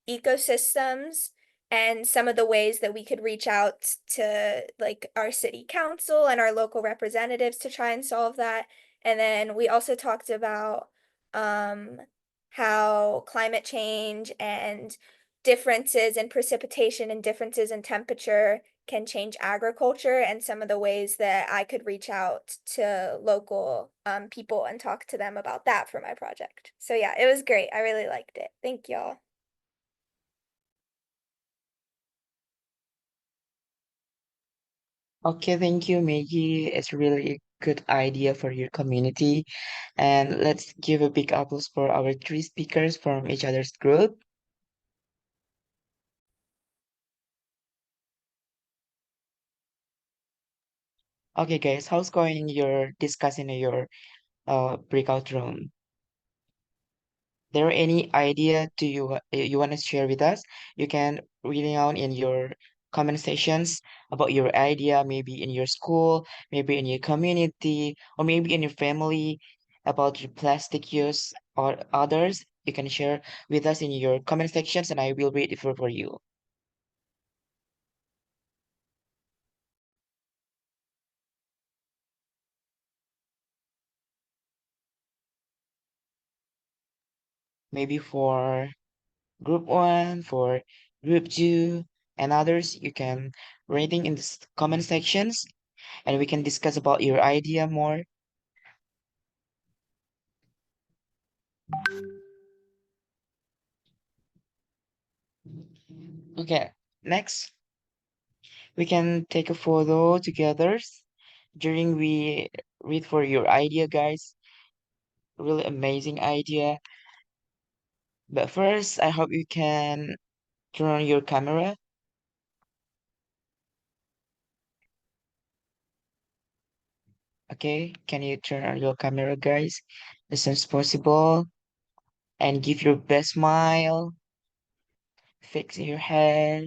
ecosystems and some of the ways that we could reach out to like our city council and our local representatives to try and solve that. And then we also talked about how climate change and differences in precipitation and differences in temperature can change agriculture and some of the ways that I could reach out to local people and talk to them about that for my project. So yeah, it was great. I really liked it. Thank y'all. Okay, thank you, Maggie. It's really a good idea for your community. And let's give a big applause for our 3 speakers from each other's group. Okay, guys, how's going your discussing in your breakout room? There any idea do you want to share with us? You can read it down in your comment sections about your idea, maybe in your school, maybe in your community, or maybe in your family about your plastic use or others. You can share with us in your comment sections, and I will read it for you. maybe for group 1, for group 2, and others, you can rating in the comment sections and we can discuss about your idea more. Okay, next, we can take a photo together during we read for your idea, guys. Really amazing idea. But first, I hope you can turn on your camera. Okay, can you turn on your camera, guys, as soon as possible, and give your best smile, fix your hair,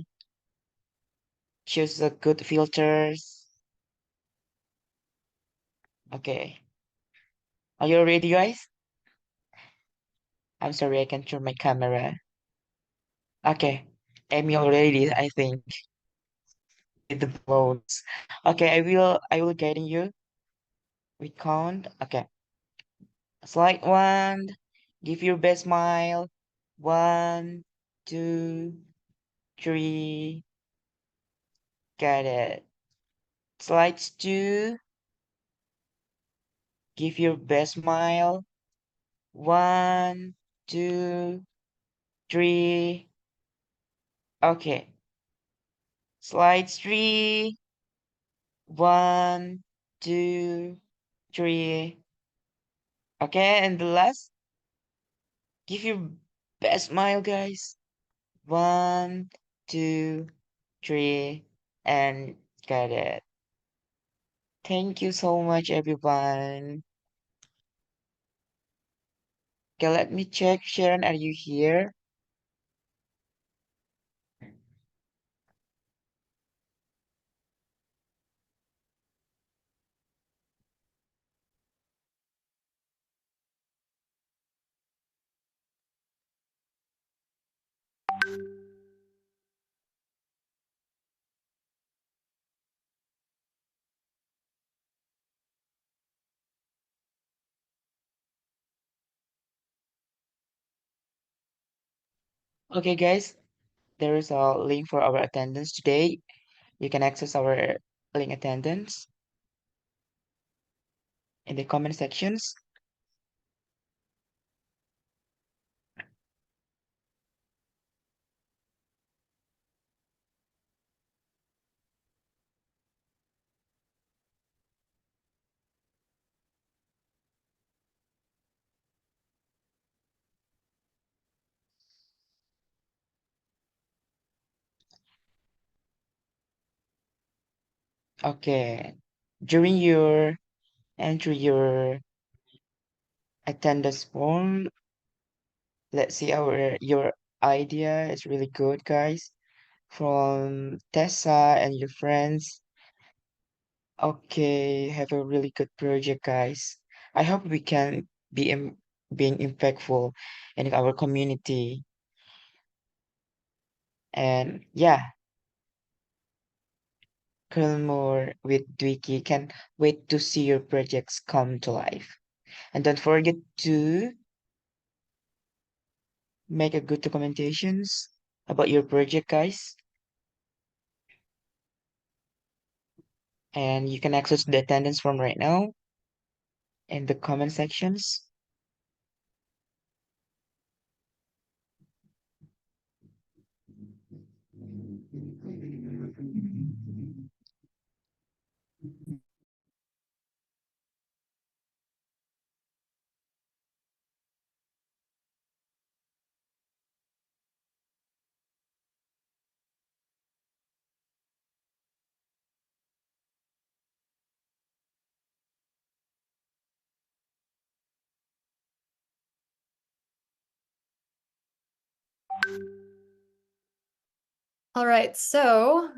choose the good filters. Okay, are you ready, guys? I'm sorry, I can't turn my camera. Okay, Amy already, I think, with the votes. Okay, I will guiding you. We count. Okay, slide 1. Give your best smile. 1, 2, 3. Got it. Slides 2. Give your best smile. 1, 2, 3. Okay. Slides 3. 1, 2, 3. Okay, and the last. Give your best smile, guys. 1, 2, 3, and got it. Thank you so much, everyone. Okay, let me check. Sharon, are you here? Okay, guys, there is a link for our attendance today. You can access our link attendance in the comment sections. Okay, during your enter your attendance form, let's see your idea is really good, guys. From Tessa and your friends. Okay, have a really good project, guys. I hope we can be being impactful in our community. And yeah, Kilmore with Dwiki can wait to see your projects come to life. And don't forget to make a good documentations about your project, guys. And you can access the attendance form right now in the comment sections. All right, so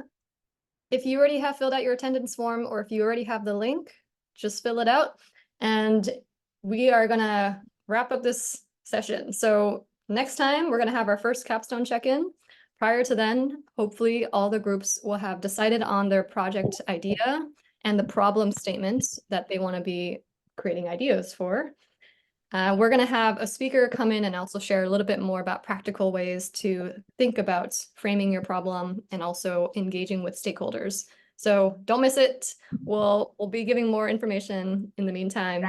if you already have filled out your attendance form or if you already have the link, just fill it out. And we are gonna wrap up this session. So next time we're gonna have our first capstone check-in. Prior to then, hopefully all the groups will have decided on their project idea and the problem statement that they want to be creating ideas for. We're going to have a speaker come in and also share a little bit more about practical ways to think about framing your problem and also engaging with stakeholders. So don't miss it. We'll be giving more information in the meantime.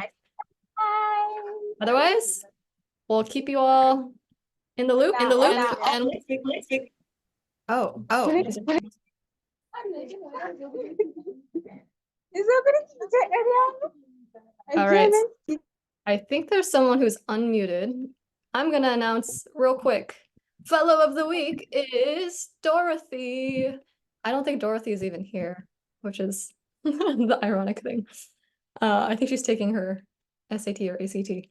Otherwise, we'll keep you all in the loop. And oh. All right. I think there's someone who's unmuted. I'm gonna announce real quick. Fellow of the week is Dorothy. I don't think Dorothy is even here, which is the ironic thing. I think she's taking her SAT or ACT.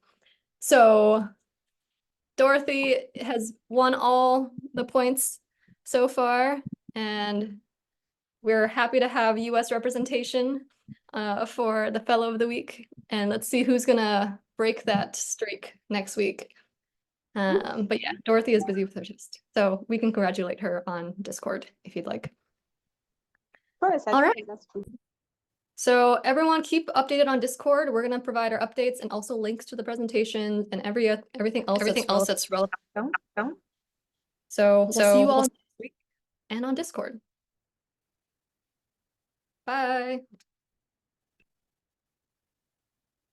So Dorothy has won all the points so far, and we're happy to have US representation for the Fellow of the Week. And let's see who's gonna break that streak next week. But yeah, Dorothy is busy with her test, so we can congratulate her on Discord if you'd like. All right. So everyone keep updated on Discord. We're gonna provide our updates and also links to the presentation and everything else that's relevant. So we'll see you all next week and on Discord. Bye.